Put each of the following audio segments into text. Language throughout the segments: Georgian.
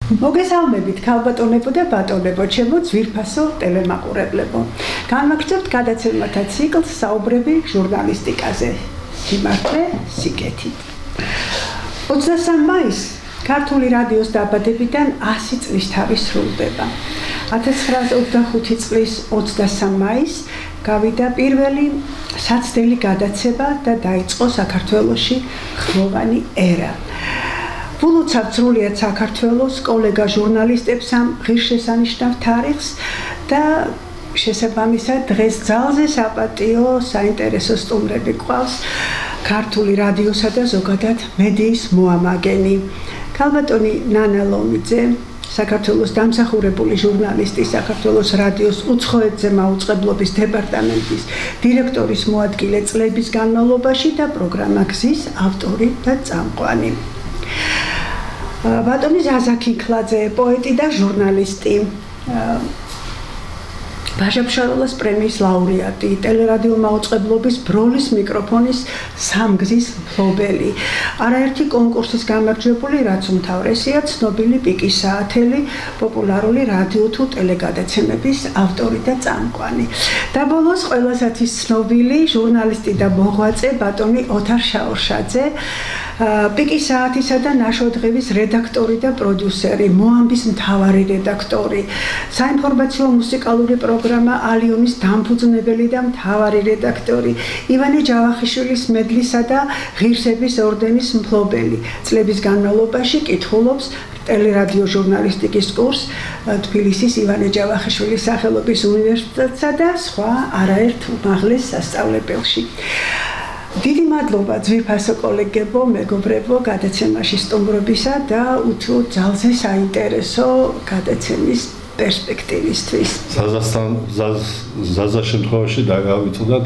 მოგესალმებით ქალბატონებო და ბატონებო, ჩემო ძვირფასო ტელემაყურებლებო. განვაგრძობთ გადაცემათა ციკლს საუბრები ჟურნალისტიკაზე. სიმართლე სიკეთით. 23 მაისს ქართული რადიოს დაბადებიდან 100 წლის თავი სრულდება. 1925 წლის 23 მაისს გავიდა პირველი საცდელი გადაცემა და დაიწყო საქართველოში ხმოვანი ერა. ვულოცავთ სრულიად საქართველოს კოლეგა ჟურნალისტებს ამ ღირსშესანიშნავ თარიღს და შესაბამისად დღეს ძალზე საპატიო საინტერესო სტუმრები გვყავს ქართული რადიოსა და ზოგადად მედიის მოამაგენი. ქალბატონი ნანა ლომიძე, საქართველოს დამსახურებული ჟურნალისტი, საქართველოს რადიოს უცხოეთზე მაუწყებლობის დეპარტამენტის დირექტორის მოადგილე წლების განმავლობაში და პროგრამა გზის ავტორი და წამყვანი. ბატონი ზაზა ქიქლაძე, პოეტი და ჟურნალისტი. ბაჟა-ფშაველას პრემიის ლაურეატი, ტელერადიო მაუწყებლობის ბროლის მიკროფონის სამგზის მფლობელი. არაერთი კონკურსის გამარჯვებული, რაც უმთავრესია, ცნობილი პიკის საათელი, პოპულარული რადიო თუ ტელეგადაცემების ავტორი და წამყვანი. და ბოლოს ყველასათვის ცნობილი ჟურნალისტი და მოღვაწე ბატონი ოთარ შაურშაძე, პიკის საათისა და ნაშოდღების რედაქტორი და პროდიუსერი, მოამბის მთავარი რედაქტორი, საინფორმაციო მუსიკალური პროგრამა ალიონის დამფუძნებელი და მთავარი რედაქტორი, ივანე ჯავახიშვილის მედლისა და ღირსების ორდენის მფლობელი. წლების განმავლობაში კითხულობს ტელერადიო ჟურნალისტიკის კურსს თბილისის ივანე ჯავახიშვილის სახელობის უნივერსიტეტსა და სხვა არაერთ უმაღლეს სასწავლებელში. დიდი მადლობა ძვირფასო კოლეგებო, მეგობრებო, გადაცემაში სტუმრობისა და უთუოდ ძალზე საინტერესო გადაცემის პერსპექტივისთვის. ზაზა შემთხვევაში დავიცოდათ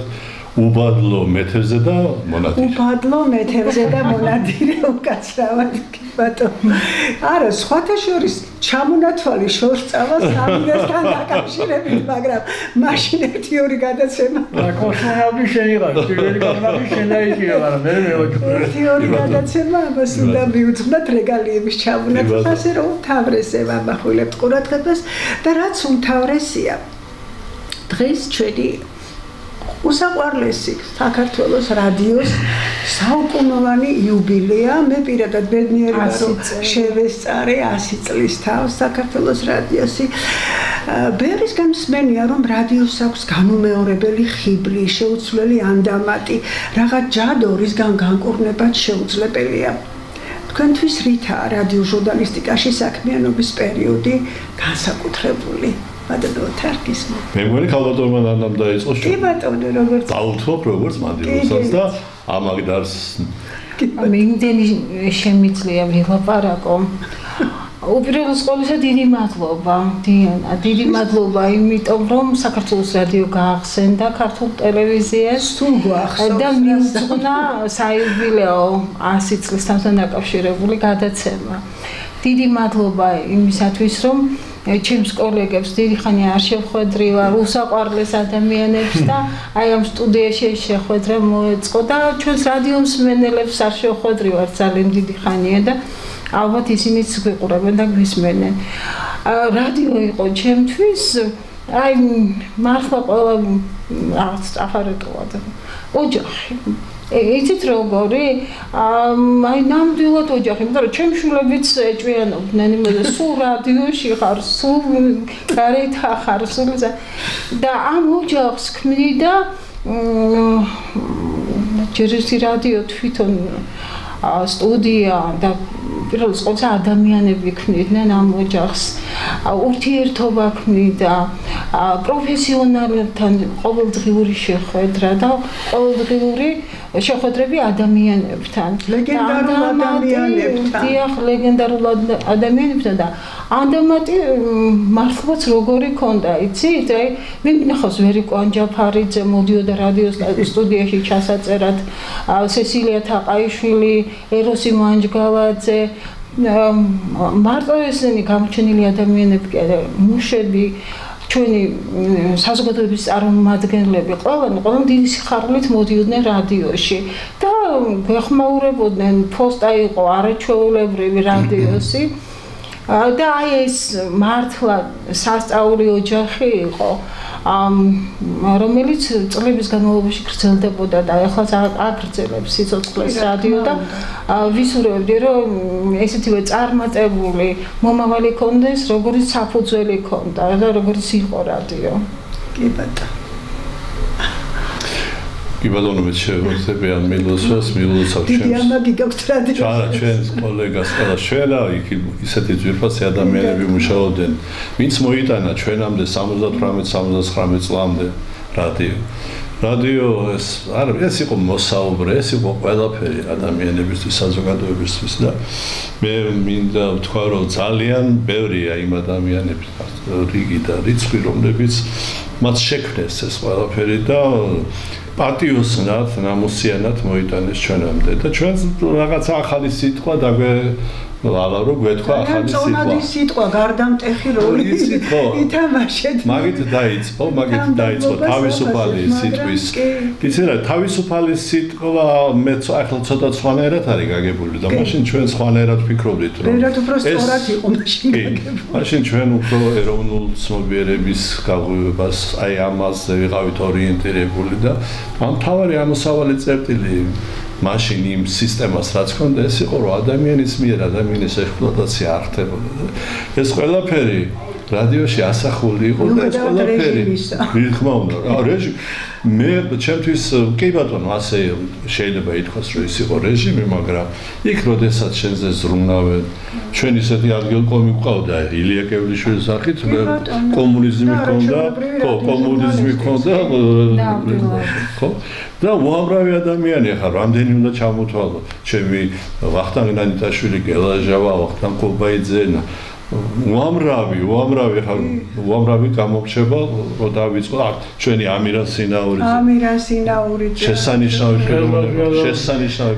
უბადლო მეთევზე და მონადირე. უბადლო მეთევზე და მონადირე უკაცრავად ბატონო. არა, სხვათა შორის ჩამონათვალი შორს წავა სამინესთან დაკავშირებით, მაგრამ მაშინ ერთი-ორი გადაცემა. კოსმონავტი შენი ხარ, პირველი კოსმონავტი შენაიქია, მაგრამ მე მევაჭრე. ერთი-ორი გადაცემა ამას უნდა მიუძღვნათ რეგალიების ჩამონათვალს, ასე რომ უმთავრესად ამახვილებთ ყურადღებას და რაც უმთავრესია, დღეს ჩვენი უსაყვარლესი საქართველოს რადიოს საუკუნოვანი იუბილეა. მე პირადად ბედნიერი ვარ, რომ შევესწარე 100 წლის თავს საქართველოს რადიოსი. ბევრისგან მსმენია, რომ რადიოს აქვს განუმეორებელი ხიბლი, შეუცვლელი ანდამატი, რაღაც ჯადო, რისგან განკურნებაც შეუძლებელია. თქვენთვის რითაა რადიო ჟურნალისტიკაში საქმიანობის პერიოდი განსაკუთრებული? ბატონო თარგისმო. მე მგონი ქალბატონმა ნანამ დაიწყო კი ბატონო, როგორც დავუთმობ როგორც მანდილოსაც და ამაგდარს იმდენი შემიძლია ვილაპარაკო. უპირველეს ყოვლისა დიდი მადლობა, დიანა, დიდი მადლობა, იმიტომ რომ საქართველოს რადიო გაახსენდა ქართულ ტელევიზიას სულ გვახსოვს და მიუძღვნა საიუბილეო 100 წლისთან დაკავშირებული გადაცემა. დიდი მადლობა იმისათვის, რომ ჩემს კოლეგებს დიდი ხანი არ შეხვედრივარ, უსაყვარლეს ადამიანებს და აი ამ სტუდიაში შეხვედრა მოეწყო და ჩვენს რადიო მსმენელებს არ შეხვედრივარ ძალიან დიდი ხანია და ალბათ ისინიც გვიყურებენ და გვისმენენ. რადიო იყო ჩემთვის აი მართლა ყველა რაღაც აფარეტყვა და ოჯახი. იცით როგორი? აი ნამდვილად ოჯახი, იმიტომ რომ ჩემი შვილებიც ეჭვიანობდნენ იმაზე, სულ რადიოში ხარ, სულ გარეთ ხარ, სულ და ამ ოჯახს ქმნიდა ჯერჯერობით რადიო თვითონ სტუდია და პირველ ყოვლისა ადამიანები ქმნიდნენ ამ ოჯახს, ურთიერთობა ქმნიდა, პროფესიონალებთან ყოველდღიური შეხვედრა და ყოველდღიური შეხვედრები ადამიანებთან. ლეგენდარულ ადამიანებთან. დიახ, ლეგენდარულ ადამიანებთან და ანდამატი მართლაც როგორი ქონდა, იცით? აი, მე მინახავს ვერი კვანჯაფარიძე მოდიოდა რადიოს სტუდიაში ჩასაწერად, სესილია თაყაიშვილი, ეროსი მანჯგალაძე, მარტო ესენი გამოჩენილი ადამიანები, მუშები, ჩვენი საზოგადოების წარმომადგენლები, ყველანი დიდი სიხარულით მოდიოდნენ რადიოში და გვეხმაურებოდნენ, ფოსტა იყო არაჩვეულებრივი რადიოსი. და აი ეს მართლა სასწაული ოჯახი იყო, რომელიც წლების განმავლობაში გრძელდებოდა და ახლაც აგრძელებს სიცოცხლეს რადიო და ვისურვებდი რომ ესეთივე წარმატებული მომავალი ქონდეს, როგორც საფუძველი ქონდა და როგორც იყო რადიო. კი ბატონო. კი ბატონო მე შევხვდები ან მილოსას დიდი ამაგი გაქვთ რადიო. ჩვენს კოლეგას ყველა შეერა იქ ისეთი ძვირფასი ადამიანები მუშაობდნენ, ვინც მოიტანა ჩვენამდე 78-79 წლამდე რადიო ეს იყო მოსაუბრე, ეს იყო ყველაფერი ადამიანებისთვის, საზოგადოებისთვის და მე მინდა ვთქვა რომ ძალიან ბევრია იმ ადამიანების რიგი და რიცხვი რომლებიც მათ შექმნეს ეს ყველაფერი და პატიოსნად, ნამუსიანად მოიტანეს ჩვენამდე და ჩვენს რაღაც ახალი სიტყვა ვალა რო გვეთქვა ახალი სიტყვა. წონადი სიტყვა, გარდამტეხი როლი ითამაშეთ. მაგით დაიწყო თავისუფალი სიტყვის. იცი რა, თავისუფალი სიტყვა მე ახლა ცოტა სხვანაირად არის გაგებული და მაშინ ჩვენ სხვანაირად ვფიქრობდით რომ ვერად უფრო სწორად იყო მაშინ გაგებული. მაშინ ჩვენ უფრო ეროვნულ ცნობიერების გაღვივებას აი ამაზე ვიყავით ორიენტირებული და ამ თავარი ამოსავალი წერტილი მაშინ იმ სისტემას რაც ჰქონდა ეს იყო რომ ადამიანის მიერ ადამიანის ექსპლუატაცია არ ხდებოდა. ეს ყველაფერი რადიოში ასახული იყო და ეს ყველაფერი მithმა უნდა რეჟიმი მე ჩემთვის კი ბატონო ასე შეიძლება ითქვას რომ ის იყო რეჟიმი მაგრამ იქ როდესაც შენზე ზრუნავენ ჩვენ ისეთი ადგილკომი გვყავდა ილია კევლიშვილის სახით კომუნიზმი ჰქონდა ხო და უამრავი ადამიანი ახლა რამდენი უნდა ჩამოთვალო ჩემი ვახტანგ ნანიტაშვილი გელაჟავა ვახტანგ კობაიძე უამრავი გამორჩება რომ დავიწყო ჩვენი ამირან სინაური შესანიშნავი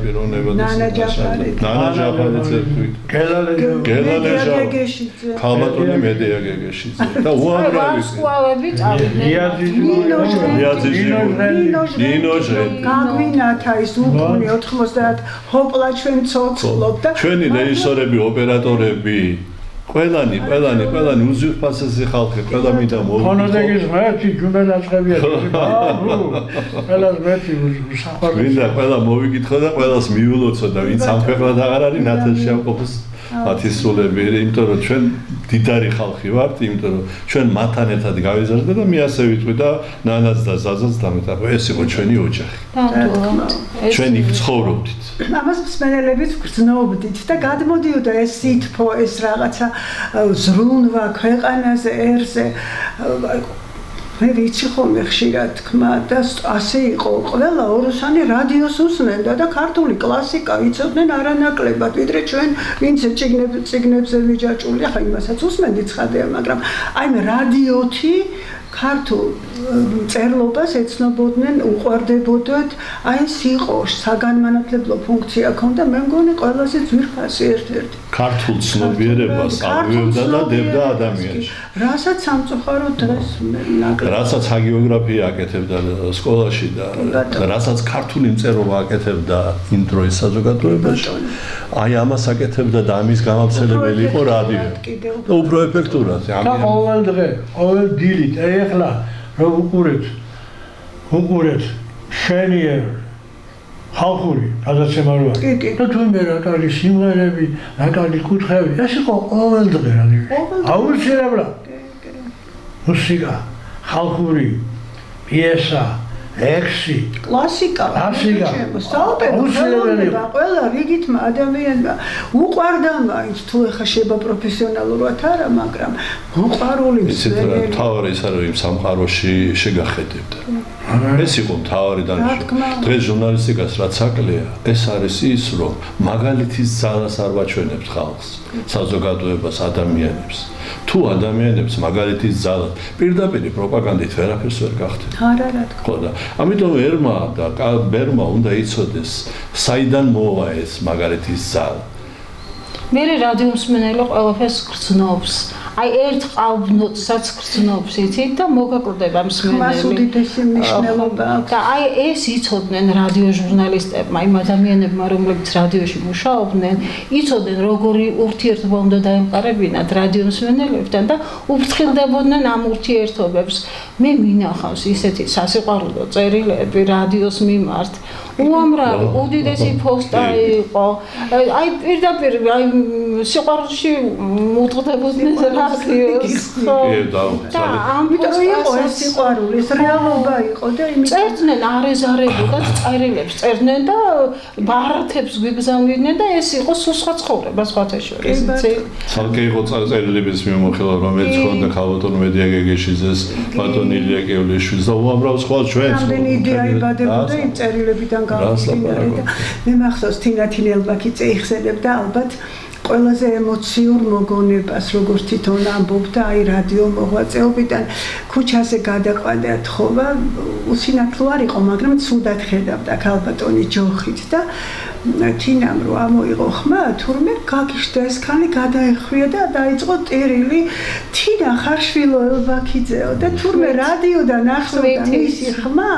პიროვნება ნანა ჯაფარიძე გელალეჟა ქალბატონი მედია გეგეშიძე და უამრავი ნინოჟე გაგვინათა ის უკუნი 90 ჰოპლა ჩვენ ცოცხლობ და ჩვენი რეჟისორები ოპერატორები ყველანი უზურპაციის ხალხი ყველა მინდა მოვიდა. ფონოდეგის ღმერთი ჯუმბელაწყებია. ყველას ღმერთი საყვარელი. მინდა ყველა მოვიკითხო და ყველას მიულოცო და ვინც ამ ქვეყნად აღარ არის ნათელში ამყოფოს მათი სულები, იმიტომ რომ ჩვენ დიდარი ხალხი ვართ, იმიტომ რომ ჩვენ მათთან ერთად გავიზარდე და მე ასე ვიტყვი და ნანაც და ზაზაც დამეტყვა. ეს იყო ჩვენი ოჯახი. ჩვენ იქ ცხოვრობდით. ამას მსმენელებით გრძნობდით და გადმოდიოდა ეს სითფო, ეს რაღაცა ზრუნვა ქვეყანაზე, ერზე. მე ვიცი ხოლმე ხშირად თქმა და ასე იყო ყველა ოროსანი რადიოს უსმენდა და ქართული კლასიკა იცოდნენ არანაკლებად ვიდრე ჩვენ ვინც წიგნებზე ვიჯაჭული ახლა იმასაც უსმენდი ცხადია მაგრამ აი მე რადიოთი ქართულ წერლობას ეცნობოდნენ, უყვარდებოდათ, აი ეს იყო საგანმანათლებლო ფუნქცია ჰქონდა, მე მგონი ყველაზე ძვირფასი ერთ-ერთი. ქართულ ცნობიერებას აღვევდა და დებდა ადამიანში. რასაც სამწუხარო დღეს ნაკლები. რასაც ჰაგიოგრაფია აკეთებდა სკოლაში და რასაც ქართული მწერლობა აკეთებდა იმ დროის საზოგადოებაში. აი ამას აკეთებდა და ამის გამავრცელებელი იყო რადიო. და უფრო ეფექტურად. და ყოველ დღე, ყოველ დილით ეხლა რომ უყურეთ შენიერ ხალხური გადაცემა რო არის და თუნდაც რა კარგი სიმღერები, რა კარგი კუთხეები, ეს იყო ყოველ დღე რადიოში. აუცილებლად. მუსიკა, ხალხური, პიესა, ლექსი, კლასიკა, საოპერო, ყველა რიგითმა ადამიანმა უყვარდა მაინც თუ ეხა შეიძლება პროფესიონალურად არა, მაგრამ უყვარული მსმენელი. თავარი ის არის იმ სამყაროში შეგახედებდა. ეს იყო მთავარი დანიშნულება. დღეს ჟურნალისტიკას რაც აკლია, ეს არის ის, რომ მაგალითის ძალას არ ვაჩვენებთ ხალხს, საზოგადოებას, ადამიანებს. თუ ადამიანებს მაგალითის ძალა პირდაპირ პროპაგანდით ვერაფერს ვერ გახდეთ. არა, რა თქმა უნდა. ამიტომ ერმა და ბერმა უნდა იცოდეს, საიდან მოვა ეს მაგალითის ძალა. მე რადიო მსმენელი ყველაფერს გრძნობს. აი ერთ ყალბნოტსაც გრძნობს იცით და მოგაკლდება მსმენელი. მას უდიდესი მნიშვნელობა აქვს. და აი ეს იცოდნენ რადიო ჟურნალისტებმა, იმ ადამიანებმა, რომლებიც რადიოში მუშაობდნენ, იცოდნენ როგორი ურთიერთობა უნდა დაემყარებინათ რადიო მსმენელებთან და უფრთხილდებოდნენ ამ ურთიერთობებს. მე მინახავს ისეთი სასიყვარულო წერილები რადიოს მიმართ. უამრავი უდიდესი პოსტა იყო. აი პირდაპირ აი სიყვარულში მუდღდებოდნენ რადიოს. და ამიტომ იყო ეს სიყვარული, ეს რეალობა იყო და იმით წერდნენ არეზარებოდაც წერილებს წერდნენ და ბარათებს გვიგზავნიდნენ და ეს იყო სულ სხვა ცხოვრება სხვათა შორის. ცალკე იყო წერილების მიმოხილვა, რომელიც ხონდა ქალბატონ მედია გეგეშიძეს, ბატონ ილია კევლიშვილს და უამრავ სხვა ჩვენს. რამდენი იდეა იბადებოდა იმ წერილებიდან გამომდინარე და მე მახსოვს თინა თინელბაქი წეიხსენებდა ალბათ ყველაზე ემოციურ მოგონებას, როგორც თვითონ ამბობდა, აი რადიო მოღვაწეობიდან ქუჩაზე გადაყვანა თხოვა, უსინათლო არ იყო, მაგრამ ცუდად ხედავდა ქალბატონი ჯოხით და თინამ რო ამოიღო ხმა, თურმე გაგიშდა ეს ქალი გადაეხვია და დაიწყო ტერილი თინა ხარ შვილო ელბაქიძეო და თურმე რადიოდან ახსოვდა მისი ხმა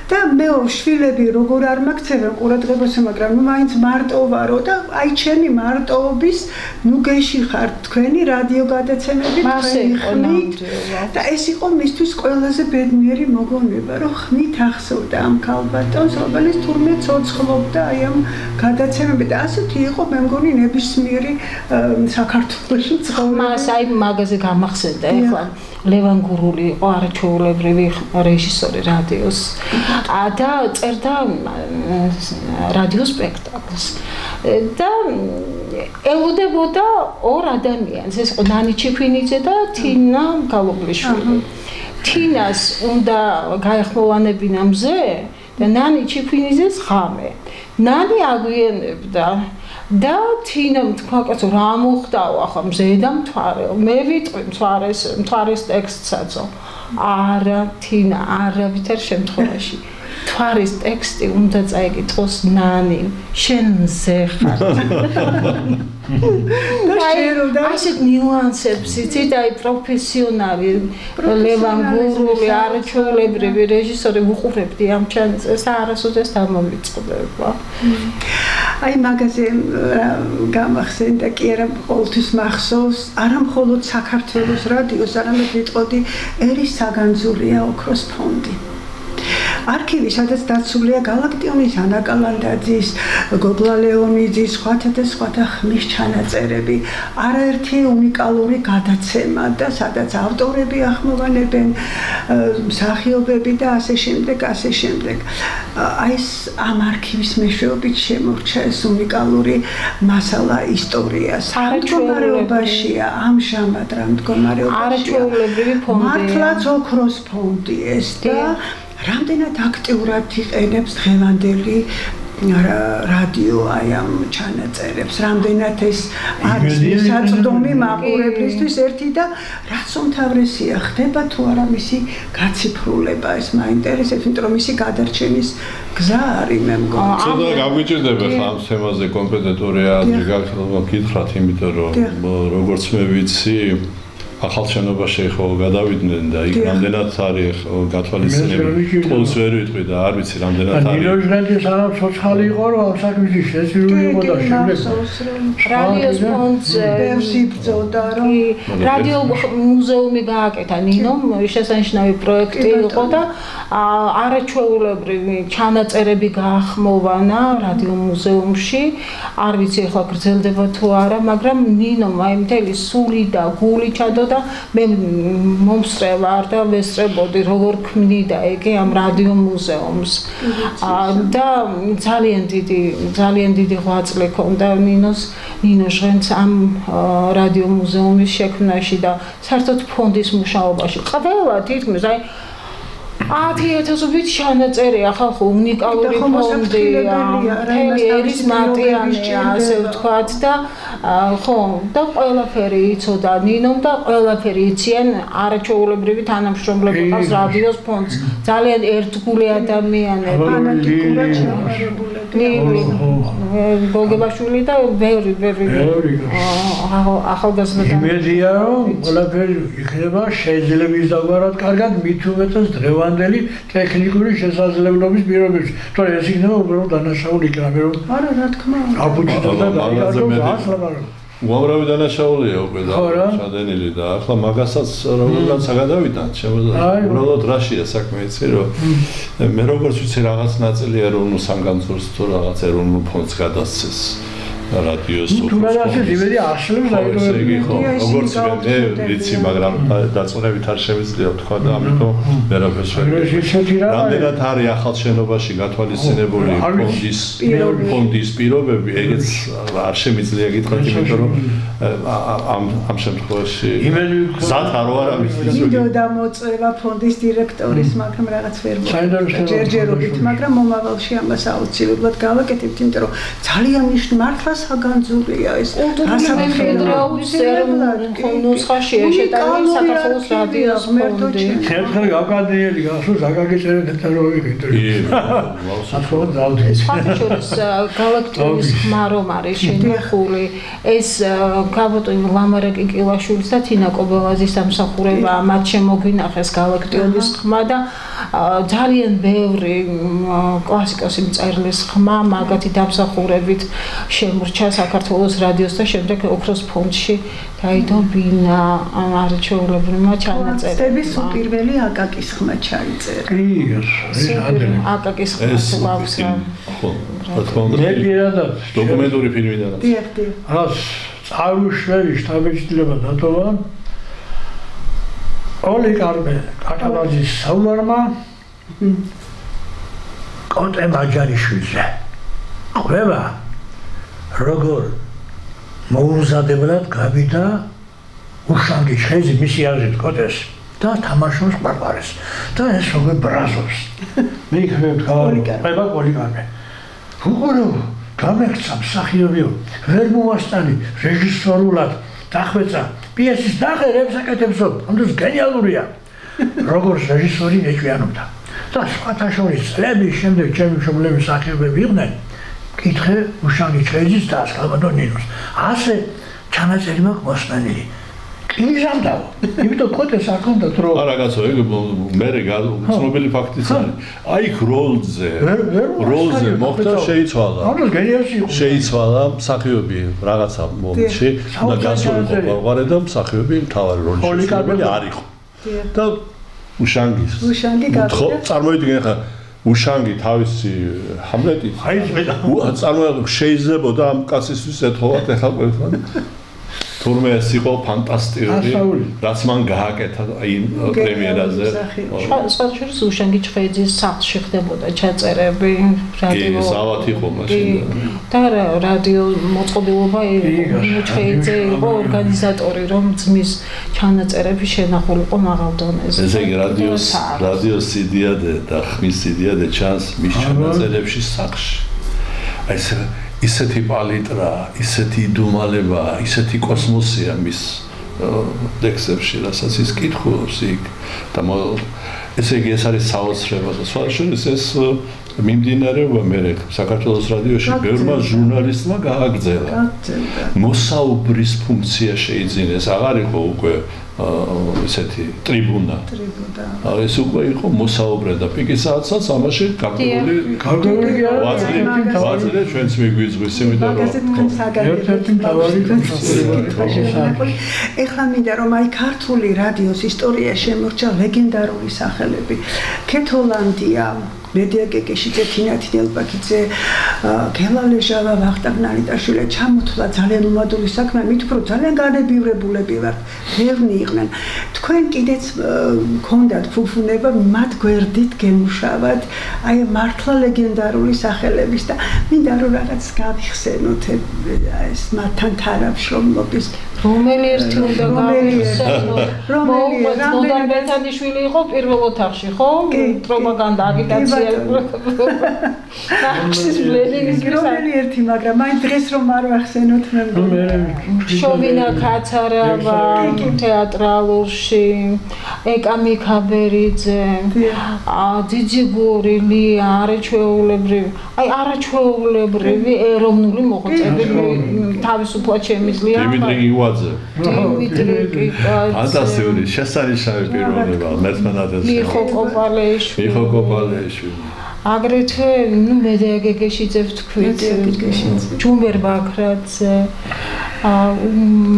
და მე შვილები როგორ არ მაქცევენ ყურადღებას, მაგრამ ნუ მაინც მარტო ვარო და აი ჩემი მარტოობის ნუ გეშიხარ თქვენი რადიო გადაცემები თქვენი ხმით და ეს იყო მისთვის ყველაზე ბედნიერი მოგონება, რომ ხმით ახსოვდა ამ ქალბატონს, რომელიც თურმე ცოცხლობდა აი ამ გადაცემები და ასეთი იყო მე მგონი ნებისმიერი საქართველოში ცხოვრება. მას აი მაგაზე გამახსენდა ეხლა ლევან გურული იყო არაჩვეულებრივი რეჟისორი რადიოს და წერდა რადიო სპექტაკლს და ელოდებოდა ორ ადამიანს, ეს იყო ნანი ჩიფინიძე და თინა გალობლიშვილი. თინას უნდა გაეხმოვანებინა მზე და ნანი ჩიფინიძეს ღამე. ნანი აგვიანებდა და თინამ თქვა კაცო რა მოხდაო ახლა მზე და მთვარეო მე ვიტყვი მთვარის ტექსტსაცო არა თინა არავითარ შემთხვევაში მთვარის ტექსტი უნდა წაიკითხოს ნანი შენ მზე ხარ და ასეთ ნიუანსებს იცით აი პროფესიონალი ლევან გურული არაჩვეულებრივი რეჟისორი უყურებდი ამ ჩანაწერს არასოდეს დამომიწყდება აი მაგაზე გამახსენდა კი არა ყოველთვის მახსოვს არა მხოლოდ საქართველოს რადიოს არამედ ვიტყოდი ერის საგანძურია ოქროს ფონდი არქივი, სადაც დაცულია გალაქტიონის, ანა კალანდაძის, გოგლა ლეონიძის, სხვათა ხმის ჩანაწერები, არაერთი უნიკალური გადაცემა და სადაც ავტორები ახმოვანებენ მსახიობები და ასე შემდეგ. აი ეს ამ არქივის მეშვეობით შემორჩა ეს უნიკალური მასალა ისტორია. მდგომარეობაშია ამჟამად რა მდგომარეობაშია. არაჩვეულებრივი ფონდია. მართლაც ოქროს ფონდი ეს და რამდენად აქტიურად იყენებს დღევანდელი რადიო აი ამ ჩანაწერებს, რამდენად ეს არის საწდომი მაყურებლისთვის ერთი და რაც უმთავრესია, ხდება თუ არა მისი გაციფრულება, ეს მაინტერესებს, იმიტომ რომ მისი გადარჩენის გზა არის მე მგონი. ცოტა გაგვიჭირდება ხა ამ თემაზე კომპეტენტური აზრი გაქრათ, იმიტომ რომ როგორც მე ვიცი ახალ შენობაში ხო გადავიდნენ და იქ რამდენად არის გათვალისწინებული თულს ვერ ვიტყვი და არ ვიცი რამდენად არის ნიუჟლენდის არა ცოცხალი იყო რომ ამ საქმეში შეცვლილი იყო და შემდეგ რადიოს ფონდზე ბევრი ბრძოდა რომ რადიო მუზეუმი გააკეთა ნინომ შესანიშნავი პროექტი იყო და არაჩვეულებრივი ჩანაწერები გაახმოვანა რადიო მუზეუმში არ ვიცი ახლა გრძელდება თუ არა მაგრამ ნინომ აი მთელი სული და გული ჩადო და მე მომსწრე ვარ და ვესწრებოდი როგორ ქმნიდა იგი ამ რადიო მუზეუმს და ძალიან დიდი ღვაწლი ჰქონდა ნინო ჟღენს ამ რადიო მუზეუმის შექმნაში და საერთოდ ფონდის მუშაობაში ყველა თითქმის აი 10,000-ობით ჩანაწერია ხალხო უნიკალური ფონდია ერის მატიანია ასე ვთქვათ და ხო და ყველაფერი იცოდა ნინომ და ყველაფერი იციან არაჩვეულებრივი თანამშრომლები ყავს რადიოს ფონდს ძალიან ერთგული ადამიანები ფანატიკურად შეყვარებულები გოგებაშვილი და ბევრი ახალგაზრდა იმედია რომ ყველაფერი იქნება შეიძლება ისდაგვარად კარგად მით უმეტეს დღევანდელი ტექნიკური შესაძლებლობის პირობებში თორე ეს იქნება უბრალოდ დანაშაული იქნება რომ არა რა თქმა უნდა აბუჭდა და დაიარგო უამრავი დანაშაულია უკვე ჩადენილი და ახლა მაგასაც როგორღაც გადავიდან შემოძლო უბრალოდ რაშია საქმე იცი რომ მე როგორც ვიცი რაღაც ნაწილი ეროვნულ სამგანზურს თუ რაღაც ეროვნულ ფონდს გადასცეს რადიოს თუმცა იმედი ასლებს როგორც მე ვიცი მაგრამ დაწყნებით არ შემიძლია თქვა და ამიტომ ვერაფერს ვერ რამდენად არის ახალ შენობაში გათვალისწინებული ფონდის პირობები ეგეც არ შემიძლია გითხრათ იმიტომ რომ ამ შემთხვევაში ზათ არ ვარ ამის ვიდეო დამოწევა ფონდის დირექტორის მაგრამ რაღაც ვერ ჯერჯერობით მაგრამ მომავალში ამას აუცილებლად გავაკეთებთ იმიტომ რომ ძალიან მართლა საგანძურია ეს ფედერალურ ნუსხაში შეტანილი საქართველოს რადიოს ფონდი. ხერხი გაკადრიელი გასულ ზაგაგეწერე დეტალოვიკეთ. ახლა დავდივით. ფაქტობრივად გალაქტიონის ხმა რომ არის შენახული ეს გაბატონი ლამარა კიკილაშვილის და თინა კობელაძის დამსახურება მათ შემოგვინახეს გალაქტიონის ხმა და ძალიან ბევრი კლასიკოსი მწერლის ხმა მაგათი დამსახურებით შემორჩა საქართველოს რადიოს და შემდეგ ოქროს ფონდში დაიდობინა არჩეულებრივმა ჩანაწერებმა. პირველი აკაკის ხმა ჩაიწერა. აკაკის ხმა აქვს. ხო, რა თქმა უნდა. მე პირადად დოკუმენტური ფილმიდან. დიახ. რას წარუშველი შტაბ-ეჭდილება დატოვა ოლიგარბე კატალაძის საუბარმა კონტე მაჯარიშვილზე. ყვება როგორ მოუმზადებლად გავიდა უშანგი ხეზი მისი აზრით კოტეს და თამაშობს ყარყარეს და ეს როგორ ბრაზობს მე იქნებ გავარიყება პოლიგარბე უყურო გამექცა მსახიობიო ვერ მოვასწანი რეჟისორულად დახვეწა პიესის დაღერებს აკეთებსო ამას გენიალურია როგორც რეჟისორი ეჭვიანობდა და სხვათა შორის წლების შემდეგ ჩემი მშობლები მსახიობები იყვნენ კითხე უშანგი ჩხეძის და გალბატონინოს ასე ჩანაწერი მაქვს მოსმენილი კიზამდაო იმიტომ კოტეს არ ქონდა დრო არა კაცო ეგ მე ცნობილი ფაქტიც არის აი იქ როლზე მოხდა შეიცვალა ამას გენიალში იყო შეიცვალა მსახიობი რაღაცა მომენტში და გასულიყო ყარყარე და მსახიობი მთავარი როლში არ იყო და უშანგი ხო წარმოიდგინე ხა უშანგი თავისი ჰამლეტი აი წარმოიდგინე შეიძლებოდა ამ კაცისთვის ეთხოვათ ეხლა ყველგან თურმე ეს იყო ფანტასტიკური რაც მან გააკეთა აი პრემიერაზე სხვადასხვა უშანგი ჩხეიძის სახლში ხდებოდა ჩაწერები რადიო ზავათ იყო მაშინ და რადიო მოწყობილობა ჩხეიძე იყო ორგანიზატორი რომ ძმის ჩანაწერები შენახულიყო მაღალ დონეზე ესე იგი რადიო სიდიადე და ხმის სიდიადე ჩანს მის ჩანაწერებში სახლში აი ეს ისეთი პალიტრა, ისეთი იდუმალება, ისეთი კოსმოსია მის ტექსტებში, რასაც ის კითხულობს იქ და ესე იგი ეს არის საოცრება და სხვა შორის ეს მიმდინარეობა მე საქართველოს რადიოში ბევრმა ჟურნალისტმა გააგრძელა. მოსაუბრის ფუნქცია შეიძინეს, აღარ იყო უკვე ესეთი ტრიბუნა. ეს უკვე იყო მოსაუბრე და პიკის საათსაც ამაში გარკვეული ვაძლე ჩვენც მიგვიძღვის იმიტომ რომ ერთ-ერთი მთავარი ეხლა მინდა რომ აი ქართული რადიოს ისტორიაში შემორჩა ლეგენდარული სახელები. ქეთოლანდია მედია კეკეშიძე, თინა თინელბაქიძე, გელალეჟავა, ვახტანგ ნალიტაშვილი ჩამოთვლა ძალიან უმადური საქმე, მით უფრო ძალიან განებივრებულები ვართ. ბევრი იყვნენ. თქვენ კიდეც გქონდათ ფუფუნება მათ გვერდით გემუშავათ, აი მართლა ლეგენდარული სახელების და მინდა რომ რაღაც გავიხსენოთ ეს მათთან თანამშრომლობის რომელი ერთი უნდა გავიხსენოთ? რომელი ბეთანიშვილი იყო პირველ ოთახში, ხო? პროპაგანდა, აგიტაცია. რომელი ერთი, მაგრამ მაინც დღეს რომ არ ვახსენოთ მე შოვინა კაცარავა თეატრალურში, ეკა მიქაბერიძე, ძიძიგური, ლია, არაჩვეულებრივი, არაჩვეულებრივი ეროვნული მოღვაწეები თავისუფლად შემიძლია. დიმიტრი გიგვაძე. დიმიტრი გიგვაძე. ფანტასტიკური, შესანიშნავი პიროვნება, მერცმენადელს. მიხო კოპალეიშვილი. აგრეთვე, მედეაგეგეშიძე ვთქვით, ჯუმბერ ბაქრაძე,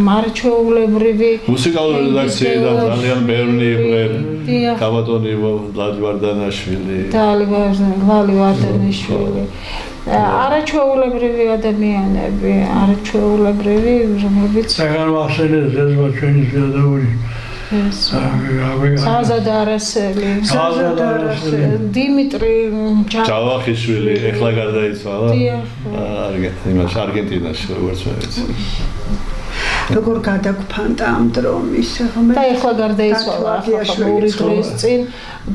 მარჩეულებრივი მუსიკალური რედაქციიდან ძალიან ბევრი იყვნენ, კაბატონი ლალივარდანაშვილი. ლალივარდანიშვილი. არაჩვეულებრივი ადამიანები, არაჩვეულებრივი, რომლებიც საგან ვახსენეთ ზეზმა ჩვენი ზედაური. საზად არასელი, დიმიტრი ჯავახიშვილი, ეხლა გარდაიცვალა. არგენტინაში როგორც მეცი. როგორ გადაგფანტა ამ დრომის და ეხლა გარდაიცვალა ახლა ორი დღის წინ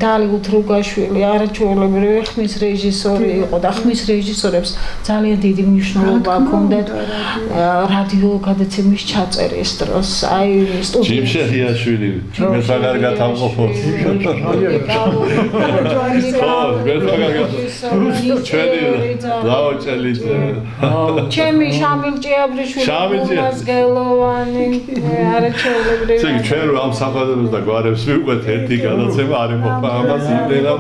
დალი უთრუგაშვილი არაჩვეულებრივი ხმის რეჟისორი იყო და ხმის რეჟისორებს ძალიან დიდი მნიშვნელობა ჰქონდათ რადიო გადაცემის ჩაწერის დროს აი სტუდიაში ჯიმშელიაშვილი მე საგარგად ამყოფოს ჩემი შამილ ჭიაბრიშვილი მასგელოვანი არაჩვეულებრივი ჩვენ რომ ამ სახელმწიფოს და გვარებს მივყვეთ ერთი გადაცემა არ იმყოფა ამას იმდენად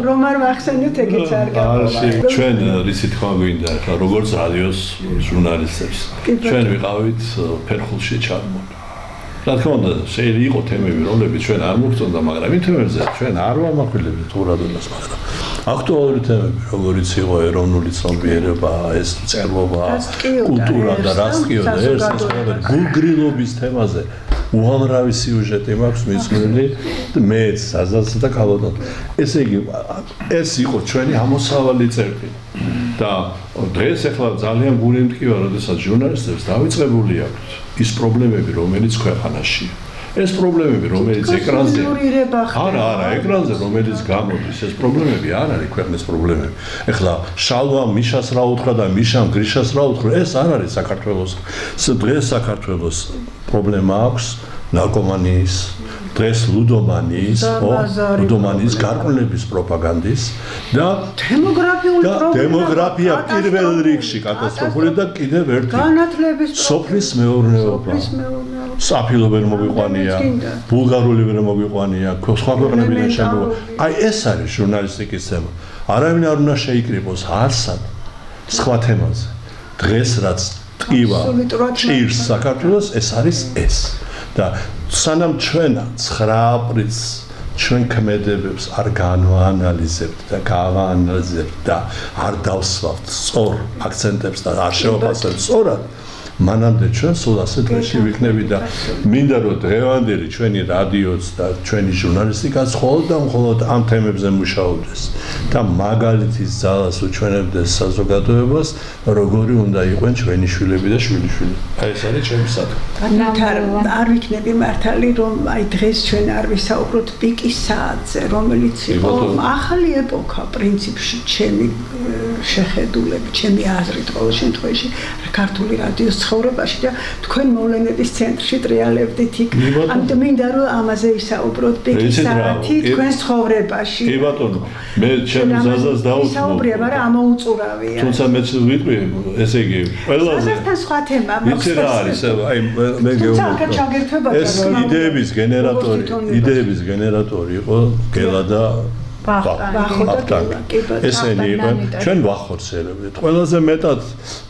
რომ არ ვახსენოთ ეგეც არ გაგვაქვს ჩვენ რისი თქვა გვინდა ხა როგორც რადიოს ჟურნალისტებს ჩვენ ვიყავით ფერხულში ჩამონა რა თქმა უნდა შეიძლება იყოს თემები რომლებიც ჩვენ არ მოგწონდა მაგრამ იმ თემებზე ჩვენ არ ვამახვილებთ ურადობას მაგრამ აქტუალური თემები როგორიც იყო ეროვნული ცნობიერება ეს წერლობა კულტურა და რაც კი უნდა ეს გულგრილობის თემაზე უამრავი სიუჟეტი მაქვს მიცნული მეც საზაც და ქალოდან ესე იგი ეს იყო ჩვენი ამოსავალი წერტილი და დღეს ახლა ძალიან გული მტკივა როდესაც ჟურნალისტებს დავიწყებული აქვს ის პრობლემები რომელიც ქვეყანაშია ეს პრობლემები რომელიც ეკრანზე არა ეკრანზე რომელიც გამოდის ეს პრობლემები არ არის ქვეყნის პრობლემები ეხლა შალვა მიშას რა უთხრა და მიშამ გრიშას რა უთხრა ეს არ არის საქართველოს დღეს საქართველოს პრობლემა აქვს ნარკომანიის დღეს ლუდომანიის გარყვნილების პროპაგანდის და დემოგრაფია პირველ რიგში კატასტროფული და კიდევ ერთი სოფლის მეურნეობა საფილო ვერ მოგვიყვანია ბულგარული ვერ მოგვიყვანია სხვა ქვეყნებიდან შემოვა აი ეს არის ჟურნალისტიკის თემა არავინ არ უნდა შეიკრიბოს არსად სხვა თემაზე დღეს რაც ტკივა ჭირს საქართველოს ეს არის ეს და სანამ ჩვენ 9 აპრილს ჩვენ ქმედებებს არ განვაანალიზებთ და გავაანალიზებთ და არ დავსვავთ სწორ აქცენტებს და არ შევაფასებთ სწორად მანამდე ჩვენ სულ ასე დღეში ვიქნები და მინდა რომ დღევანდელი ჩვენი რადიოც და ჩვენი ჟურნალისტიკაც მხოლოდ ამ თემებზე მუშაობდეს და მაგალითის ძალას უჩვენებდეს საზოგადოებას როგორი უნდა იყვნენ ჩვენი შვილები და შვილიშვილები აი ეს არის ჩემი საქმე არ ვიქნები მართალი რომ აი დღეს ჩვენ არ ვისაუბროთ პიკის საათზე რომელიც იყო ახალი ეპოქა პრინციპში ჩემი შეხედულებით ჩემი აზრით ყოველ შემთხვევაში ქართული რადიოს ცხოვრებაში და თქვენ მოვლენების ცენტრში ტრიალებდით იქ ამიტომ მინდა რომ ამაზე ვისაუბროთ პიკის საათი თქვენ ცხოვრებაში კი ბატონო მე ჩემ ზაზას დავუწმობ მაგრამ ამოუწურავია თუმცა მეც ვიტყვი ესე იგი ყველაზე ზაზასთან სხვა თემა ვიცი რა არის აი მე გეუბნები ეს იდეების გენერატორი იყო გელა და ესენი იყვნენ ჩვენ ვახორციელებდით ყველაზე მეტად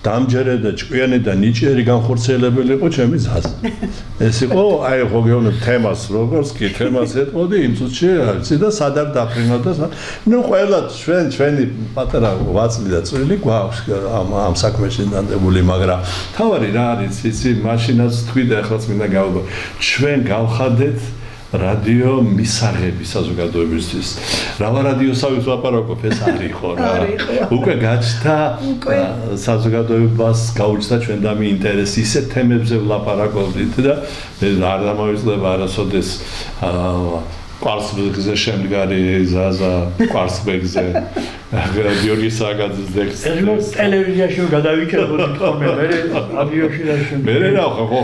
დამჯერე და ჭკვიანი და ნიჭიერი განხორციელებელი იყო ჩემი ზაზა ეს იყო აი ხო გეუბნები თემას როგორც კი თემას ეტყოდი იმ წუთში არიცი და სადარ დაფრინავდა ნუ ყველა ჩვენი პატარა ვაწლი და წვრილი გვაქვს ამ საქმეში დანდებული მაგრამ თავარი რა არის იცი მაშინაც თქვი და ახლაც მინდა გავუბო ჩვენ გავხადეთ რადიო მისაღები საზოგადოებისთვის. რა რადიოსავით ლაპარაკობ ეს არ იყო რა. უკვე გაჩნდა საზოგადოებას გაუჩნდა ჩვენ და მიინტერესი ისეთ თემებზე ვლაპარაკობდით და არ დამავიწყდება არასოდეს კვარცხლბეკზე შემდგარი ზაზა კვარცხლბეკზე გიორგი საგაძის ტექსტი ეს ტელევიზიაში გადავიჭეროთ ხოლმე მე რადიოში და შემდეგ მე რა ხო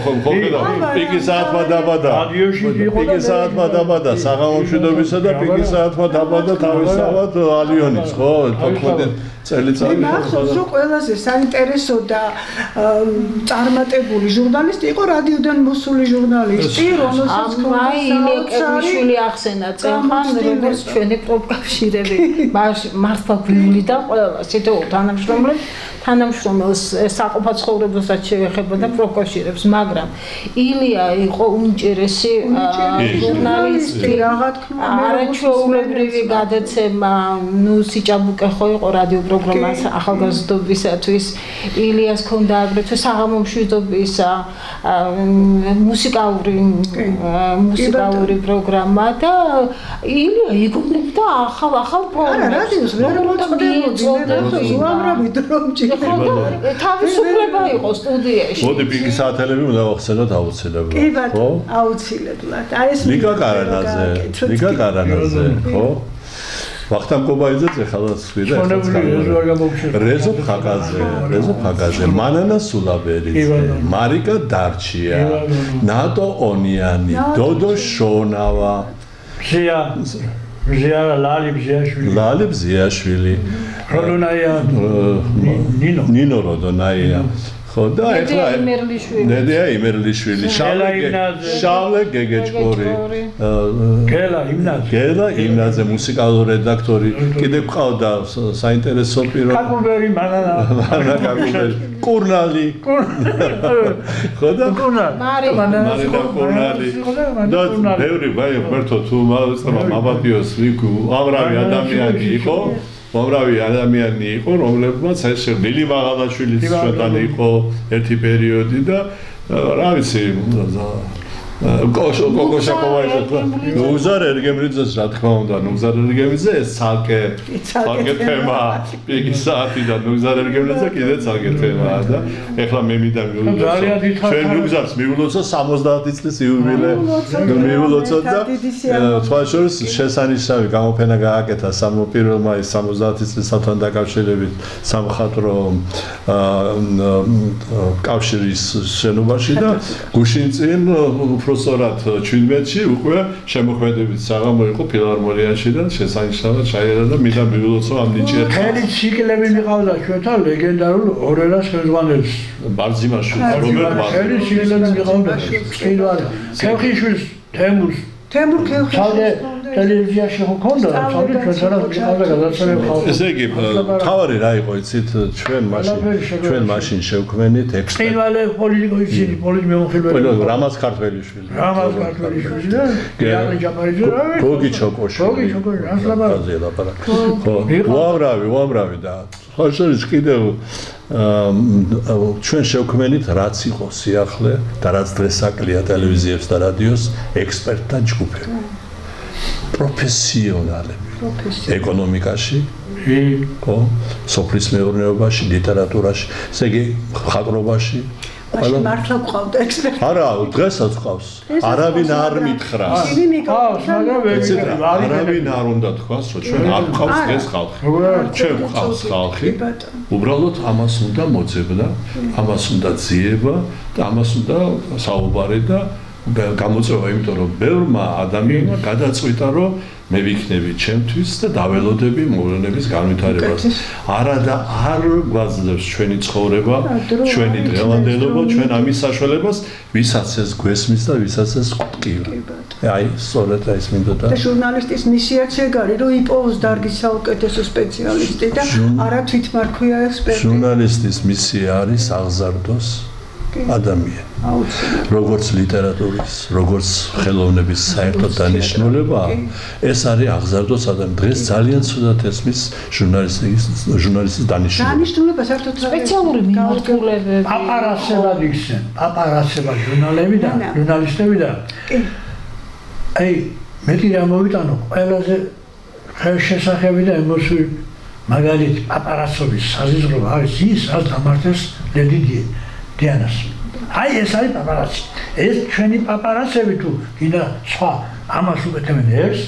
პიკი საათმა დაბადა რადიოში იყო პიკი საათმა დაბადა საღამომშვიდობისა და პიკი საათმა დაბადა თავისთავად ალიონიც ხო 14 წელიწადი მახსოვს რომ ყველაზე საინტერესო და წარმატებული ჟურნალისტი იყო რადიოდან მოსული ჟურნალისტი რომელსაც აი ინეკეშვილი ახსენა წელხან როგორც ჩვენი პროფკავშირები მართლა გვივლიდა ყველა თითოეულ თანამშრომელს საყოფაცხოვრებოსაც შეეხებოდა პროფკავშირებს მაგრამ ილია იყო უმჭირესი ჟურნალისტი რა თქმა უნდა არაჩვეულებრივი გადაცემა ნუ სიჭაბუკე ხო იყო რადიო პროგრამას ახალგაზრდობისათვის ილიას ქონდა აგრეთვე საღამომშვიდობის მუსიკალური პროგრამა და ილია იგონებდა ახალ პროგრამებს ვერ მოწყდებოდი უამრავი დრომჭი თავისუფლება იყო სტუდიაში მოდი პიკი საათელები უნდა ვახსენოთ აუცილებლად კი ბატონო აუცილებლად აი ეს ლიკა კარანაძე ხო ვახტანგ კობაიძე ხალხს ვიდა რეზო ფაგაძე მანანა სულაბერიძე მარიკა დარჩია ნატო ონიანი დოდო შონავა ლალი ბზიაშვილი ნინო როდონაია ხო და ეხლა ნედია იმერლიშვილი შავლე გეგეჭკორი გელა იმნაძე მუსიკალური რედაქტორი კიდე ყავდა საინტერესო პირო კაკუბერი მანანა კურნალი ხო და მარინა კურნალი და ბევრი ვერთო თუ მაბატიოს უამრავი ადამიანი იყო უამრავი ადამიანი იყო, რომლებმაც ეს ლილი მაღალაშვილიც ჩვენთან იყო ერთი პერიოდი და რა ვიცი კოკოშა კოვაიძე ნუგზარ ერგემლიძეს რა თქმა უნდა ნუგზარ ერგემლიძე ეს ცალკე თემა პიკი საათი და ნუგზარ ერგემლიძე კიდე ცალკე თემაა და ეხლა მე მინდა მივულოცო ჩვენ ნუგზარს მივულოცო 70 წლის იუბილე მივულოცო და სხვა შორის შესანიშნავი გამოფენა გააკეთა პირველმა 70 წლისთან დაკავშირებით სამხატვრო კავშირის შენობაში და გუშინწინ უბრალოდ 17-ში უკვე შემოქმედებით საღამო იყო ფილარმონიაში და შესანიშნავად ჩაიერა და მინდა მივულოცო ამ ნიჭიერს. ხელი ციკლები მიყავდა ჩვენთან ლეგენდარულ ორელას ხელმძღვანელს ბარძიმაშვილს რომელ ხელი ციკლები მიყავდა წინვარი ხევხიშვილს თემურ ხევხიშვილს ტელევიზიაში ხონდა საერთოდ ჩვენთანაც მიყავდა გადაცემები ესე იგი თავარი რა იყო იცით ჩვენ მაშინ შევქმნით წინვალე პოლიტიკოსი პოლიტმემოხილველი რამაზ ქართველიშვილი და გიორგი ჯაბარიძე გოგი ჩოკოშვილი ხო უამრავი და ხოშორის კიდევ ჩვენ შევქმნით რაც იყო სიახლე და რაც დღეს აკლია ტელევიზიებს და რადიოს ექსპერტთა ჯგუფები პროფესიონალები ეკონომიკაში ხო სოფლის მეურნეობაში ლიტერატურაში ესე იგი ხატრობაში მაშინ მართლა ყავდა ექსპერტი არა დღესაც ყავს არავინ არ მითხრა არავინ არ უნდა თქვას რომ ჩვენ არ ყავს დღეს ხალხი ჩვენ ყავს ხალხი უბრალოდ ამას უნდა მოძებნა ამას უნდა ძიება და ამას უნდა საუბარი და გამოწვევა იმიტომ რომ ბევრმა ადამიანმა გადაწყვიტა რომ მე ვიქნები ჩემთვის და დაველოდები მოვლენების განვითარებას არა და არ გვაძლევს ჩვენი ცხოვრება ჩვენი დღევანდელობა ჩვენ ამის საშუალებას ვისაც ეს გვესმის და ვისაც ეს გვტკივა აი სწორედ ეს მინდოდა და ჟურნალისტის მისიაც ეგარი რომ იპოვოს დარგის საუკეთესო სპეციალისტი და არა თვითმარქვია ექსპერტი ჟურნალისტის მისია არის აღზარდოს ადამიანი როგორც ლიტერატურის როგორც ხელოვნების საერთო დანიშნულება ეს არის აღზარდოს ადამიანი დღეს ძალიან ცუდად ესმის ჟურნალისტის დანიშნულება საერთოდ სპეციალური მიმართულებები პაპარაცება ჟურნალისტები და აი მეტი რა მოვიტანო ყველაზე ხელშესახები და ემოციური მაგალითი პაპარაცობის საზიზღრობა არის ის რაც დამართეს ლედი დიანას აი ეს არის პაპარაცი ეს ჩვენი პაპარაცები თუ კიდე სხვა ამას უკეთებენ ერს